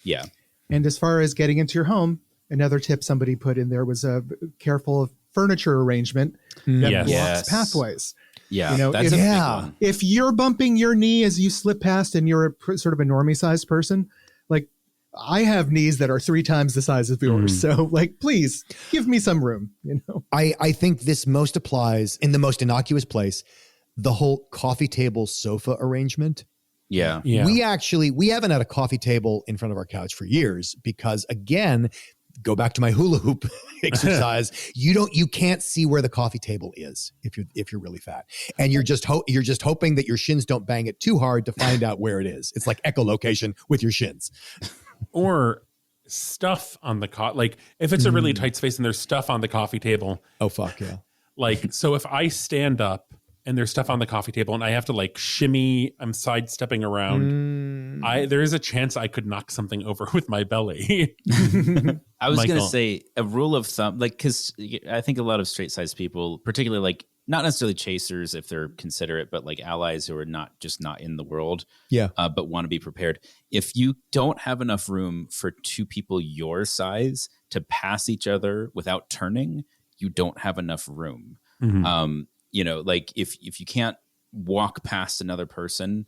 Speaker 1: Yeah.
Speaker 2: And as far as getting into your home, another tip somebody put in there was a careful furniture arrangement that blocks pathways.
Speaker 1: Yeah,
Speaker 2: that's
Speaker 1: a big one.
Speaker 2: If you're bumping your knee as you slip past and you're sort of a normie sized person, like I have knees that are 3 times the size of yours. So like, please give me some room,
Speaker 3: I think this most applies in the most innocuous place, the whole coffee table sofa arrangement.
Speaker 1: Yeah.
Speaker 4: Yeah.
Speaker 3: We haven't had a coffee table in front of our couch for years because, again, go back to my hula hoop exercise. You can't see where the coffee table is if you're really fat, and you're just hoping that your shins don't bang it too hard to find out where it is. It's like echolocation with your shins.
Speaker 4: Or stuff on the like if it's a really tight space and there's stuff on the coffee table.
Speaker 3: Oh fuck yeah!
Speaker 4: Like, so if I stand up and there's stuff on the coffee table and I have to like shimmy, I'm sidestepping around. There is a chance I could knock something over with my belly.
Speaker 1: I was going
Speaker 4: Michael.
Speaker 1: to say a rule of thumb, like, because I think a lot of straight size people, particularly like not necessarily chasers if they're considerate, but like allies who are not in the world, but want to be prepared. If you don't have enough room for two people your size to pass each other without turning, you don't have enough room. You know, like if you can't walk past another person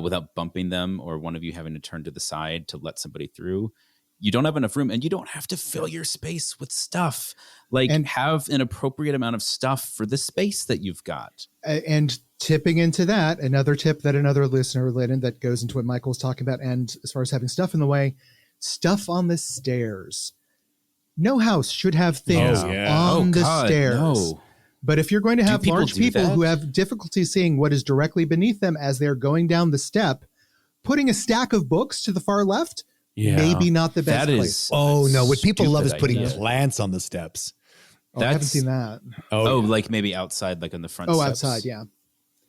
Speaker 1: without bumping them, or one of you having to turn to the side to let somebody through, you don't have enough room, and you don't have to fill your space with stuff. Like, and have an appropriate amount of stuff for the space that you've got.
Speaker 2: And tipping into that, another tip that another listener let in that goes into what Michael's talking about, and as far as having stuff in the way, stuff on the stairs. No house should have things on the stairs. No. But if you're going to have large people who have difficulty seeing what is directly beneath them as they're going down the step, putting a stack of books to the far left, maybe not the best place.
Speaker 3: Oh no, what people love is putting plants on the steps.
Speaker 2: I haven't seen that.
Speaker 1: Like maybe outside, like on the front steps.
Speaker 2: Outside, yeah.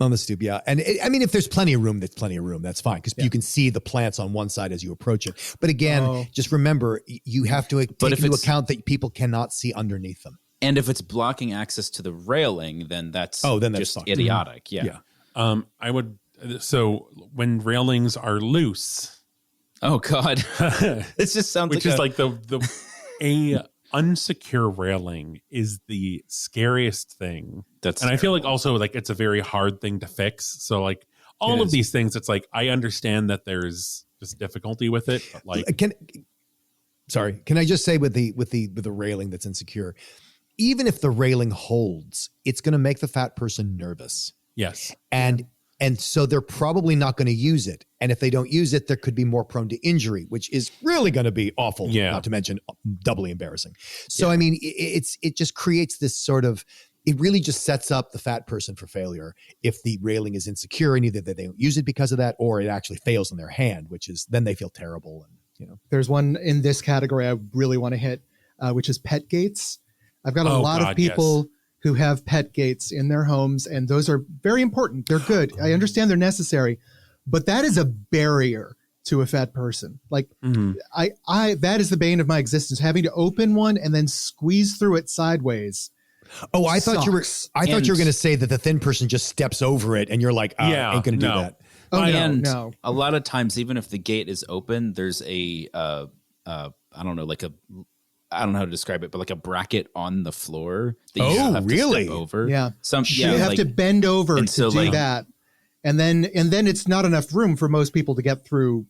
Speaker 3: On the stoop, yeah. And I mean, if there's plenty of room, that's fine, because you can see the plants on one side as you approach it. But again, just remember, you have to take into account that people cannot see underneath them.
Speaker 1: And if it's blocking access to the railing, then that's just
Speaker 3: fine.
Speaker 1: idiotic.
Speaker 3: Mm-hmm.
Speaker 4: I would. So when railings are loose,
Speaker 1: oh God, it just sounds
Speaker 4: which is like the a unsecure railing is the scariest thing. And I feel like also like it's a very hard thing to fix. So like all of these things, it's like I understand that there's just difficulty with it. But like,
Speaker 3: can I just say with the railing that's insecure, even if the railing holds, it's going to make the fat person nervous.
Speaker 4: Yes.
Speaker 3: And so they're probably not going to use it. And if they don't use it, they could be more prone to injury, which is really going to be awful, not to mention doubly embarrassing. So, I mean, it just creates this sort of, it really just sets up the fat person for failure if the railing is insecure, and either they don't use it because of that, or it actually fails in their hand, which is, then they feel terrible. And, you know,
Speaker 2: there's one in this category I really want to hit, which is pet gates. I've got a lot of people who have pet gates in their homes, and those are very important. They're good. I understand they're necessary, but that is a barrier to a fat person. Like I that is the bane of my existence, having to open one and then squeeze through it sideways.
Speaker 3: Oh, I thought you were going to say that the thin person just steps over it and you're like, I ain't going to do that.
Speaker 2: Oh,
Speaker 1: no. A lot of times, even if the gate is open, there's I don't know, like I don't know how to describe it, but like a bracket on the floor that you have to step over.
Speaker 2: Yeah. You have to bend over to do that. And then it's not enough room for most people to get through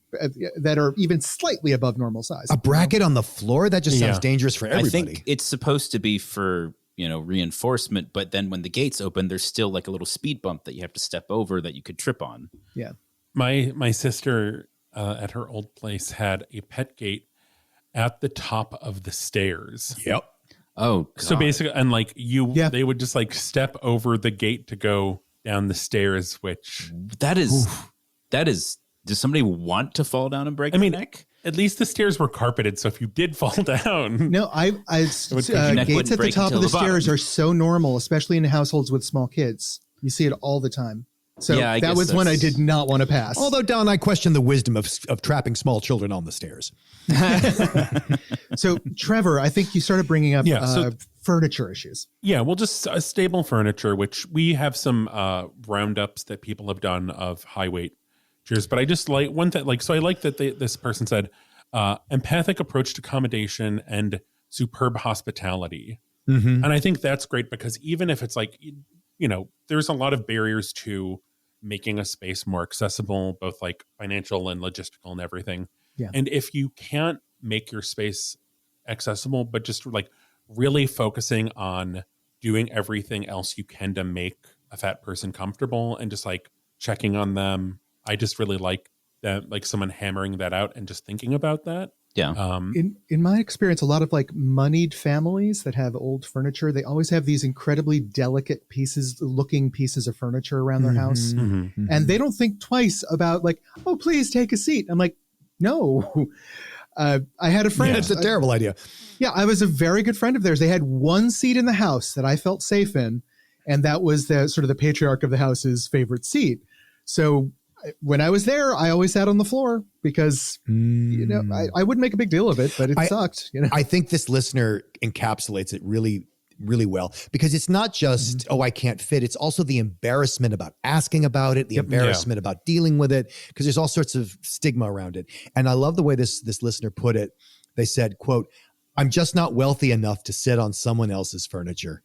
Speaker 2: that are even slightly above normal size.
Speaker 3: A bracket on the floor? That just sounds dangerous for everybody.
Speaker 1: I think it's supposed to be for, reinforcement, but then when the gates open, there's still like a little speed bump that you have to step over that you could trip on.
Speaker 2: Yeah.
Speaker 4: My sister at her old place had a pet gate at the top of the stairs.
Speaker 3: Yep.
Speaker 1: Oh, God.
Speaker 4: So basically, and like they would just like step over the gate to go down the stairs, which
Speaker 1: that is, does somebody want to fall down and break their neck?
Speaker 4: At least the stairs were carpeted, so if you did fall down.
Speaker 2: No, gates at the top of the stairs are so normal, especially in households with small kids. You see it all the time. So that was one I did not want to pass.
Speaker 3: Although, Don, I question the wisdom of trapping small children on the stairs.
Speaker 2: So, Trevor, I think you started bringing up furniture issues.
Speaker 4: Yeah, well, just stable furniture, which we have some roundups that people have done of high weight chairs. But I just like one thing, so I like that this person said empathic approach to accommodation and superb hospitality. Mm-hmm. And I think that's great because even if it's like, there's a lot of barriers to making a space more accessible, both like financial and logistical and everything. Yeah. And if you can't make your space accessible, but just like really focusing on doing everything else you can to make a fat person comfortable and just like checking on them, I just really like that, like someone hammering that out and just thinking about that.
Speaker 1: Yeah.
Speaker 2: In my experience, a lot of like moneyed families that have old furniture, they always have these incredibly delicate looking pieces of furniture around their house. And they don't think twice about like, oh, please take a seat. I'm like, no. I had a friend.
Speaker 3: It's a terrible idea.
Speaker 2: Yeah, I was a very good friend of theirs. They had one seat in the house that I felt safe in, and that was the sort of the patriarch of the house's favorite seat. So when I was there, I always sat on the floor because, I wouldn't make a big deal of it, but it sucked.
Speaker 3: I think this listener encapsulates it really, really well, because it's not just, oh, I can't fit. It's also the embarrassment about asking about it, the embarrassment about dealing with it, because there's all sorts of stigma around it. And I love the way this listener put it. They said, quote, I'm just not wealthy enough to sit on someone else's furniture.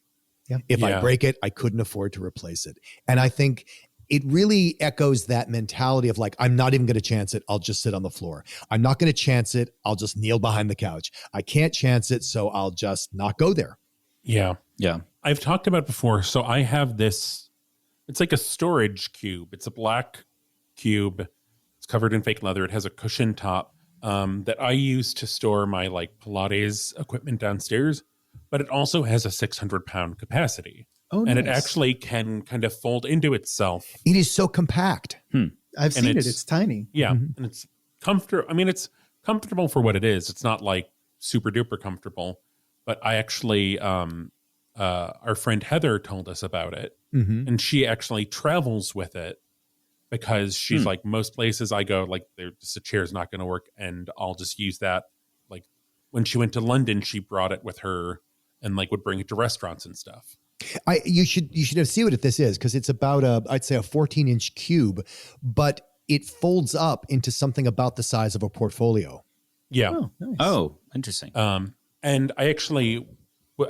Speaker 2: Yeah.
Speaker 3: If I break it, I couldn't afford to replace it. And I think it really echoes that mentality of like, I'm not even going to chance it. I'll just sit on the floor. I'm not going to chance it. I'll just kneel behind the couch. I can't chance it, so I'll just not go there.
Speaker 4: Yeah.
Speaker 1: Yeah.
Speaker 4: I've talked about it before. So I have this, it's like a storage cube. It's a black cube. It's covered in fake leather. It has a cushion top that I use to store my like Pilates equipment downstairs, but it also has a 600-pound capacity.
Speaker 2: Oh,
Speaker 4: and
Speaker 2: nice.
Speaker 4: it actually can kind of fold into itself.
Speaker 3: It is so compact.
Speaker 2: I've seen it. It's tiny.
Speaker 4: Yeah. And it's comfortable. I mean, it's comfortable for what it is. It's not like super duper comfortable, but I actually, our friend Heather told us about it, and she actually travels with it because she's like, most places I go, like, a chair's not going to work, and I'll just use that. Like when she went to London, she brought it with her and like would bring it to restaurants and stuff.
Speaker 3: You should have seen what this is, because it's about I'd say a 14-inch cube, but it folds up into something about the size of a portfolio.
Speaker 4: Yeah.
Speaker 2: Oh, nice.
Speaker 1: Oh, interesting.
Speaker 4: And I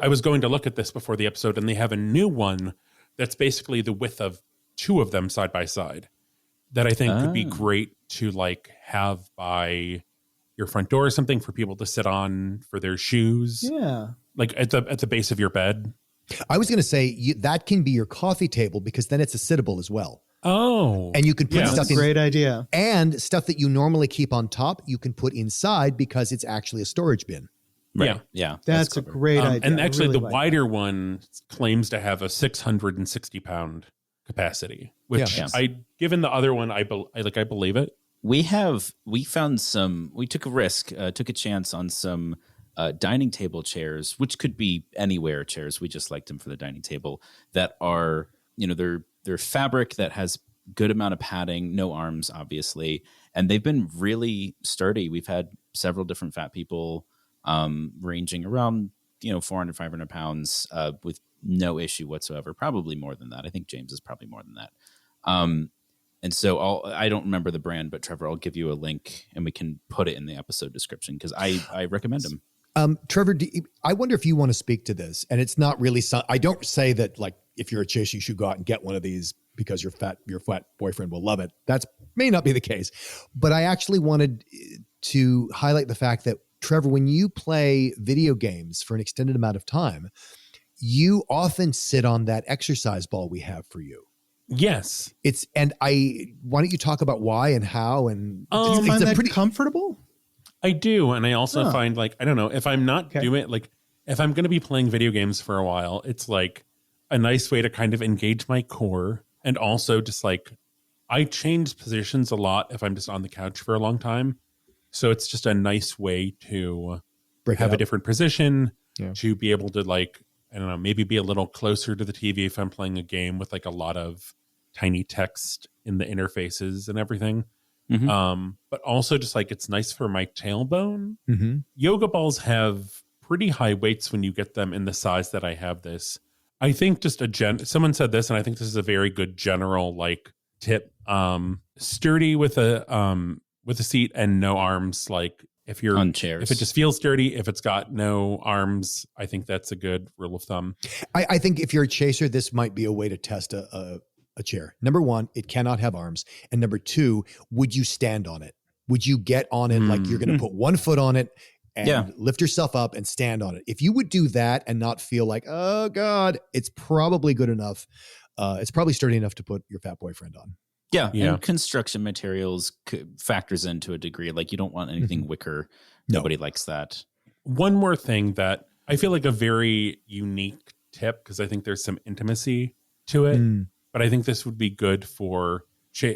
Speaker 4: was going to look at this before the episode, and they have a new one that's basically the width of two of them side by side that I think could be great to like have by your front door or something for people to sit on for their shoes.
Speaker 2: Yeah.
Speaker 4: Like at the base of your bed.
Speaker 3: I was going to say that can be your coffee table, because then it's a sittable as well.
Speaker 4: Oh.
Speaker 3: And you can put stuff
Speaker 2: That's a
Speaker 3: in.
Speaker 2: great idea.
Speaker 3: And stuff that you normally keep on top, you can put inside because it's actually a storage bin.
Speaker 1: Right.
Speaker 4: Yeah.
Speaker 1: Yeah.
Speaker 2: That's a
Speaker 1: clever.
Speaker 2: great idea.
Speaker 4: And actually,
Speaker 2: I really
Speaker 4: the
Speaker 2: like
Speaker 4: wider one claims to have a 660-pound capacity, which
Speaker 1: Yeah.
Speaker 4: given the other one, I believe it.
Speaker 1: We took a risk, took a chance on some dining table chairs, which could be anywhere chairs. We just liked them for the dining table, that are, they're fabric that has good amount of padding, no arms, obviously. And they've been really sturdy. We've had several different fat people ranging around, 400, 500 pounds with no issue whatsoever. Probably more than that. I think James is probably more than that. And so I don't remember the brand, but Trevor, I'll give you a link and we can put it in the episode description, because I recommend them.
Speaker 3: Trevor, I wonder if you want to speak to this. And it's not really, I don't say that like, if you're a chaser, you should go out and get one of these because your fat boyfriend will love it. That may not be the case. But I actually wanted to highlight the fact that, Trevor, when you play video games for an extended amount of time, you often sit on that exercise ball we have for you.
Speaker 4: Yes.
Speaker 3: Why don't you talk about why and how? And
Speaker 2: Do you find that
Speaker 3: pretty
Speaker 2: comfortable?
Speaker 4: I do. And I also find like, I don't know, if I'm not doing like, if I'm going to be playing video games for a while, it's like a nice way to kind of engage my core. And also just like, I change positions a lot if I'm just on the couch for a long time. So it's just a nice way to have a different position, to be able to like, I don't know, maybe be a little closer to the TV if I'm playing a game with like a lot of tiny text in the interfaces and everything. But also just like, it's nice for my tailbone. Yoga balls have pretty high weights when you get them in the size that I have this. I think just someone said this, and I think this is a very good general like tip. Sturdy with a seat and no arms. Like if you're
Speaker 1: on chairs,
Speaker 4: if it just feels sturdy, if it's got no arms, I think that's a good rule of thumb.
Speaker 3: I think if you're a chaser, this might be a way to test a chair. Number one, it cannot have arms. And number two, would you stand on it? Would you get on it like you're going to put one foot on it and lift yourself up and stand on it? If you would do that and not feel like, oh God, it's probably good enough. It's probably sturdy enough to put your fat boyfriend on.
Speaker 1: Yeah,
Speaker 4: Yeah.
Speaker 1: and construction materials factors into a degree. Like you don't want anything wicker. Nobody likes that.
Speaker 4: One more thing that I feel like a very unique tip, because I think there's some intimacy to it, but I think this would be good for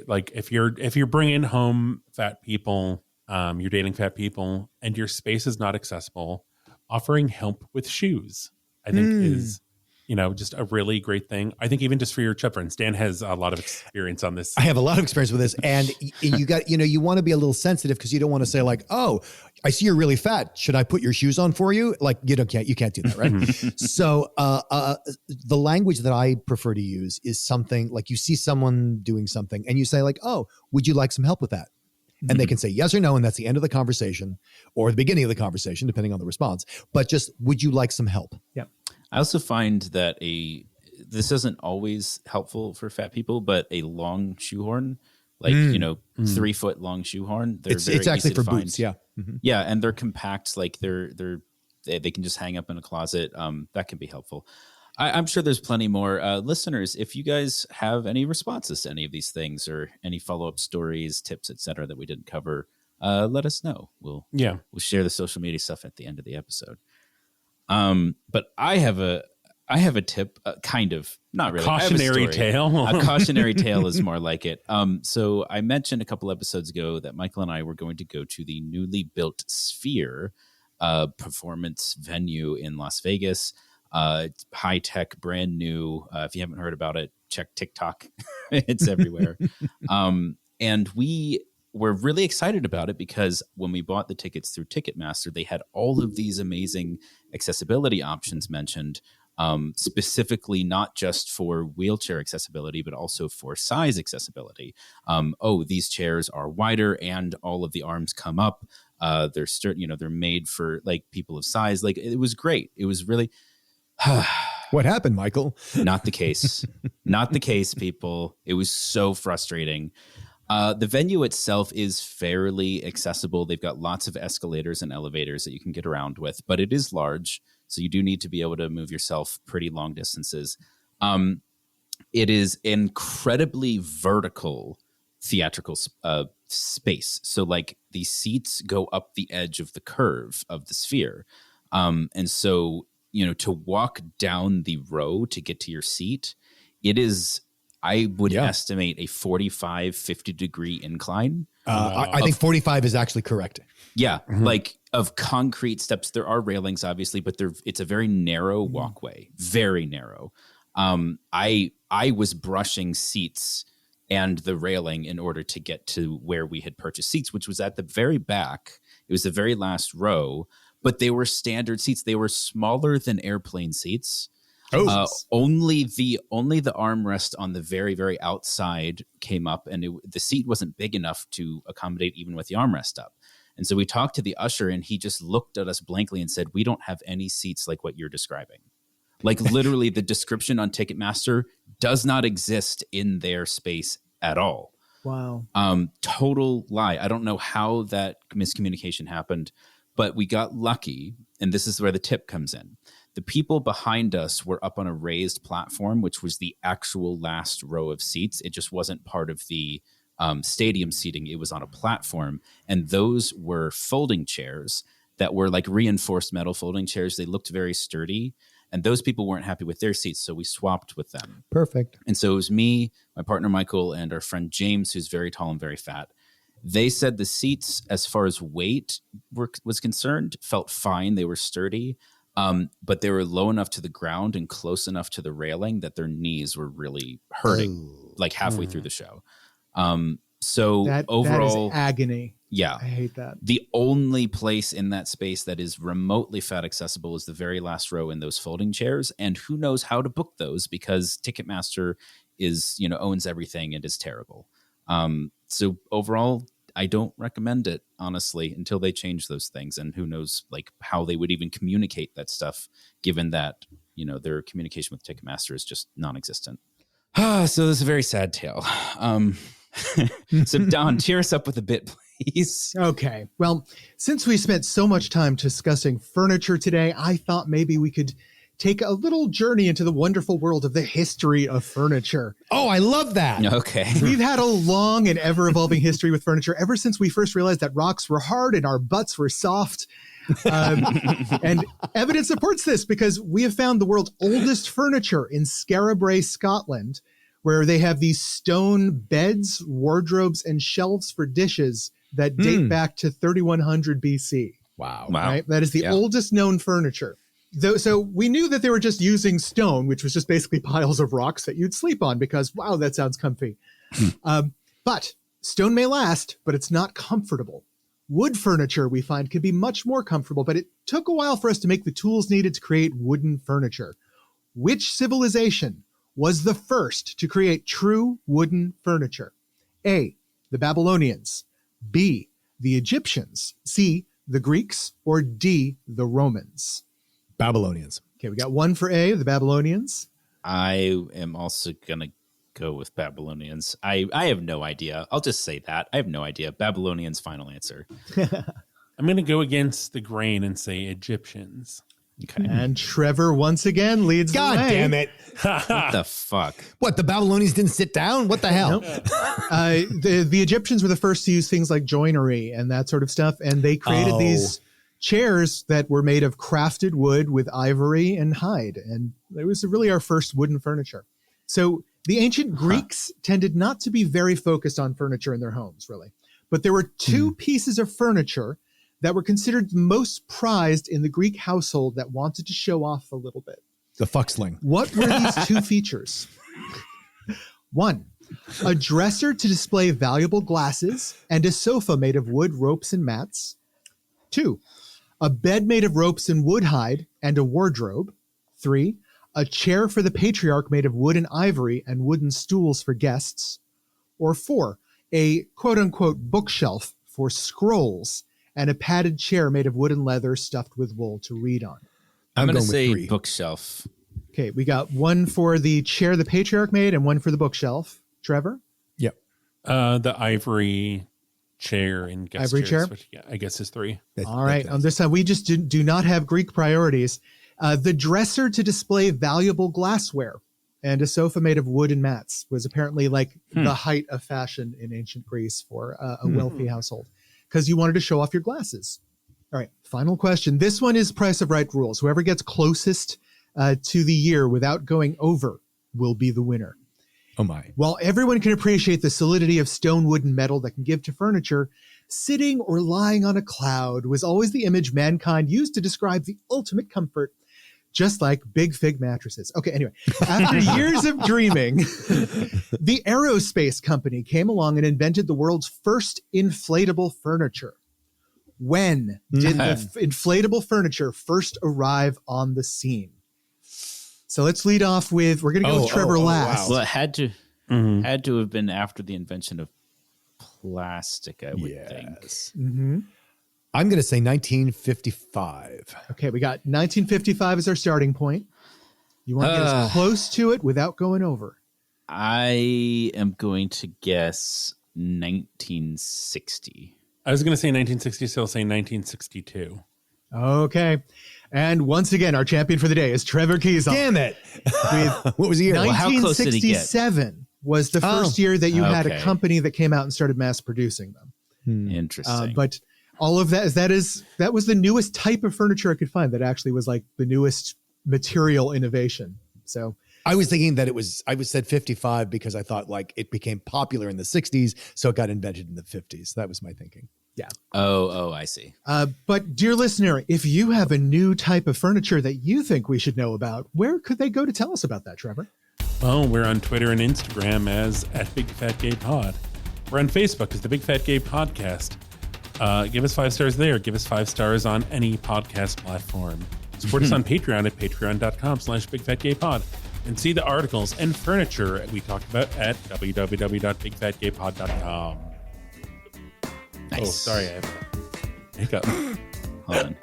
Speaker 4: like if you're bringing home fat people, you're dating fat people, and your space is not accessible, offering help with shoes, I think is, just a really great thing. I think even just for your chub friends, Dan has a lot of experience on this.
Speaker 3: I have a lot of experience with this, and you want to be a little sensitive because you don't want to say like, "Oh, I see you're really fat. Should I put your shoes on for you?" Like you can't do that, right? So the language that I prefer to use is something like you see someone doing something, and you say like, "Oh, would you like some help with that?" And they can say yes or no, and that's the end of the conversation or the beginning of the conversation, depending on the response. But just, would you like some help?
Speaker 2: Yeah.
Speaker 1: I also find that this isn't always helpful for fat people, but a long shoehorn, like 3 foot long shoehorn,
Speaker 3: It's actually for boots, yeah.
Speaker 1: Yeah, and they're compact, like they can just hang up in a closet. That can be helpful. I'm sure there's plenty more. Listeners, if you guys have any responses to any of these things or any follow-up stories, tips, etc., that we didn't cover, let us know. We'll share the social media stuff at the end of the episode. But I have a tip, kind of, not really.
Speaker 4: Cautionary tale.
Speaker 1: A cautionary tale is more like it. So I mentioned a couple episodes ago that Michael and I were going to go to the newly built Sphere performance venue in Las Vegas. High tech, brand new. If you haven't heard about it, check TikTok. It's everywhere. And we were really excited about it because when we bought the tickets through Ticketmaster, they had all of these amazing accessibility options mentioned, specifically not just for wheelchair accessibility, but also for size accessibility. These chairs are wider and all of the arms come up. They're made for like people of size. Like it was great. It was really.
Speaker 3: What happened, Michael?
Speaker 1: Not the case. Not the case, people. It was so frustrating. The venue itself is fairly accessible. They've got lots of escalators and elevators that you can get around with, but it is large. So you do need to be able to move yourself pretty long distances. It is incredibly vertical theatrical space. So like the seats go up the edge of the curve of the Sphere. And so to walk down the row to get to your seat, it is, I would estimate a 45, 50 degree incline.
Speaker 3: I think 45 is actually correct.
Speaker 1: Yeah. Like of concrete steps. There are railings, obviously, but it's a very narrow walkway, very narrow. I was brushing seats and the railing in order to get to where we had purchased seats, which was at the very back. It was the very last row. But they were standard seats. They were smaller than airplane seats. Only the armrest on the very, very outside came up, and the seat wasn't big enough to accommodate even with the armrest up. And so we talked to the usher, and he just looked at us blankly and said, "We don't have any seats like what you're describing." Like literally, the description on Ticketmaster does not exist in their space at all.
Speaker 2: Wow.
Speaker 1: Total lie. I don't know how that miscommunication happened. But we got lucky, and this is where the tip comes in. The people behind us were up on a raised platform, which was the actual last row of seats. It just wasn't part of the stadium seating. It was on a platform, and those were folding chairs that were like reinforced metal folding chairs. They looked very sturdy, and those people weren't happy with their seats, so we swapped with them.
Speaker 3: Perfect.
Speaker 1: And so it was me, my partner Michael, and our friend James, who's very tall and very fat. They said the seats, as far as weight was concerned, felt fine. They were sturdy, but they were low enough to the ground and close enough to the railing that their knees were really hurting, like halfway through the show. So overall,
Speaker 2: that is agony.
Speaker 1: Yeah,
Speaker 2: I hate that.
Speaker 1: The only place in that space that is remotely fat accessible is the very last row in those folding chairs, and who knows how to book those because Ticketmaster owns everything and is terrible. So overall, I don't recommend it, honestly, until they change those things. And who knows, like, how they would even communicate that stuff, given that, their communication with Ticketmaster is just non-existent. So this is a very sad tale. So Don, cheer us up with a bit, please.
Speaker 2: Okay. Well, since we spent so much time discussing furniture today, I thought maybe we could take a little journey into the wonderful world of the history of furniture.
Speaker 3: Oh, I love that.
Speaker 1: Okay.
Speaker 2: We've had a long and ever-evolving history with furniture ever since we first realized that rocks were hard and our butts were soft. And evidence supports this because we have found the world's oldest furniture in Scarabray, Scotland, where they have these stone beds, wardrobes, and shelves for dishes that date back to 3100 BC.
Speaker 3: Wow.
Speaker 2: Right? That is the oldest known furniture. So we knew that they were just using stone, which was just basically piles of rocks that you'd sleep on because, wow, that sounds comfy. But stone may last, but it's not comfortable. Wood furniture, we find, can be much more comfortable, but it took a while for us to make the tools needed to create wooden furniture. Which civilization was the first to create true wooden furniture? A, the Babylonians. B, the Egyptians. C, the Greeks. Or D, the Romans.
Speaker 3: Babylonians.
Speaker 2: Okay, we got one for A, the Babylonians.
Speaker 1: I am also going to go with Babylonians. I have no idea. I'll just say that. I have no idea. Babylonians, final answer.
Speaker 4: I'm going to go against the grain and say Egyptians.
Speaker 1: Okay.
Speaker 2: And Trevor once again leads the way.
Speaker 3: God damn it.
Speaker 1: What the fuck?
Speaker 3: What, the Babylonians didn't sit down? What the hell?
Speaker 2: Nope. The Egyptians were the first to use things like joinery and that sort of stuff, and they created these chairs that were made of crafted wood with ivory and hide, and it was really our first wooden furniture. So the ancient Greeks tended not to be very focused on furniture in their homes, really, but there were two pieces of furniture that were considered the most prized in the Greek household that wanted to show off a little bit.
Speaker 3: The fucksling.
Speaker 2: What were these two features? One, a dresser to display valuable glasses and a sofa made of wood, ropes, and mats. Two, a bed made of ropes and wood hide and a wardrobe. Three, a chair for the patriarch made of wood and ivory and wooden stools for guests. Or four, a quote-unquote bookshelf for scrolls and a padded chair made of wood and leather stuffed with wool to read on.
Speaker 1: I'm going to
Speaker 3: going with
Speaker 1: say
Speaker 3: 3.
Speaker 1: bookshelf.
Speaker 2: Okay, we got one for the chair the patriarch made and one for the bookshelf. Trevor?
Speaker 3: Yep.
Speaker 4: The ivory chair and guest
Speaker 2: Ivory
Speaker 4: chairs,
Speaker 2: chair?
Speaker 4: which, I guess is 3.
Speaker 2: All right, on this side, we just do not have Greek priorities. The dresser to display valuable glassware and a sofa made of wood and mats was apparently like the height of fashion in ancient Greece for a wealthy household because you wanted to show off your glasses. All right, final question. This one is Price of Right rules. Whoever gets closest to the year without going over will be the winner.
Speaker 3: Oh my.
Speaker 2: While everyone can appreciate the solidity of stone, wood, and metal that can give to furniture, sitting or lying on a cloud was always the image mankind used to describe the ultimate comfort, just like Big Fig mattresses. Okay, anyway, after years of dreaming, the aerospace company came along and invented the world's first inflatable furniture. When did the inflatable furniture first arrive on the scene? So let's lead off with, we're going to go with Trevor last.
Speaker 1: Well, it had to have been after the invention of plastic, I would think.
Speaker 2: Mm-hmm.
Speaker 3: I'm going to say 1955.
Speaker 2: Okay, we got 1955 as our starting point. You want to get as close to it without going over.
Speaker 1: I am going to guess 1960.
Speaker 4: I was going to say 1960, so I'll say 1962.
Speaker 2: Okay. And once again, our champion for the day is Trevor Keys.
Speaker 3: Damn it. What was the year?
Speaker 1: Well, how close did he get?
Speaker 2: 1967 was the first year that you had a company that came out and started mass producing them.
Speaker 1: Interesting.
Speaker 2: But all of that was the newest type of furniture I could find that actually was like the newest material innovation. So
Speaker 3: I was thinking that I said 55 because I thought like it became popular in the 60s, so it got invented in the 50s. That was my thinking.
Speaker 2: yeah.
Speaker 1: Oh, I see.
Speaker 2: But dear listener, if you have a new type of furniture that you think we should know about, where could they go to tell us about that, Trevor?
Speaker 4: Well, we're on Twitter and Instagram as @BigFatGayPod. We're on Facebook as the Big Fat Gay Podcast. Give us 5 stars there. Give us 5 stars on any podcast platform. Support us on Patreon at patreon.com/BigFatGayPod. And see the articles and furniture we talked about at www.bigfatgaypod.com.
Speaker 1: Nice.
Speaker 4: Oh, sorry, I have a hiccup.
Speaker 1: Hold on.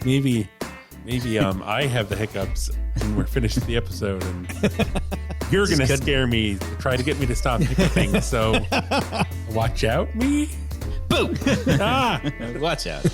Speaker 4: Maybe I have the hiccups when we're finished with the episode, and you're gonna scare me, try to get me to stop hiccuping. So watch out, me.
Speaker 1: Boom.
Speaker 4: Ah.
Speaker 1: Watch out.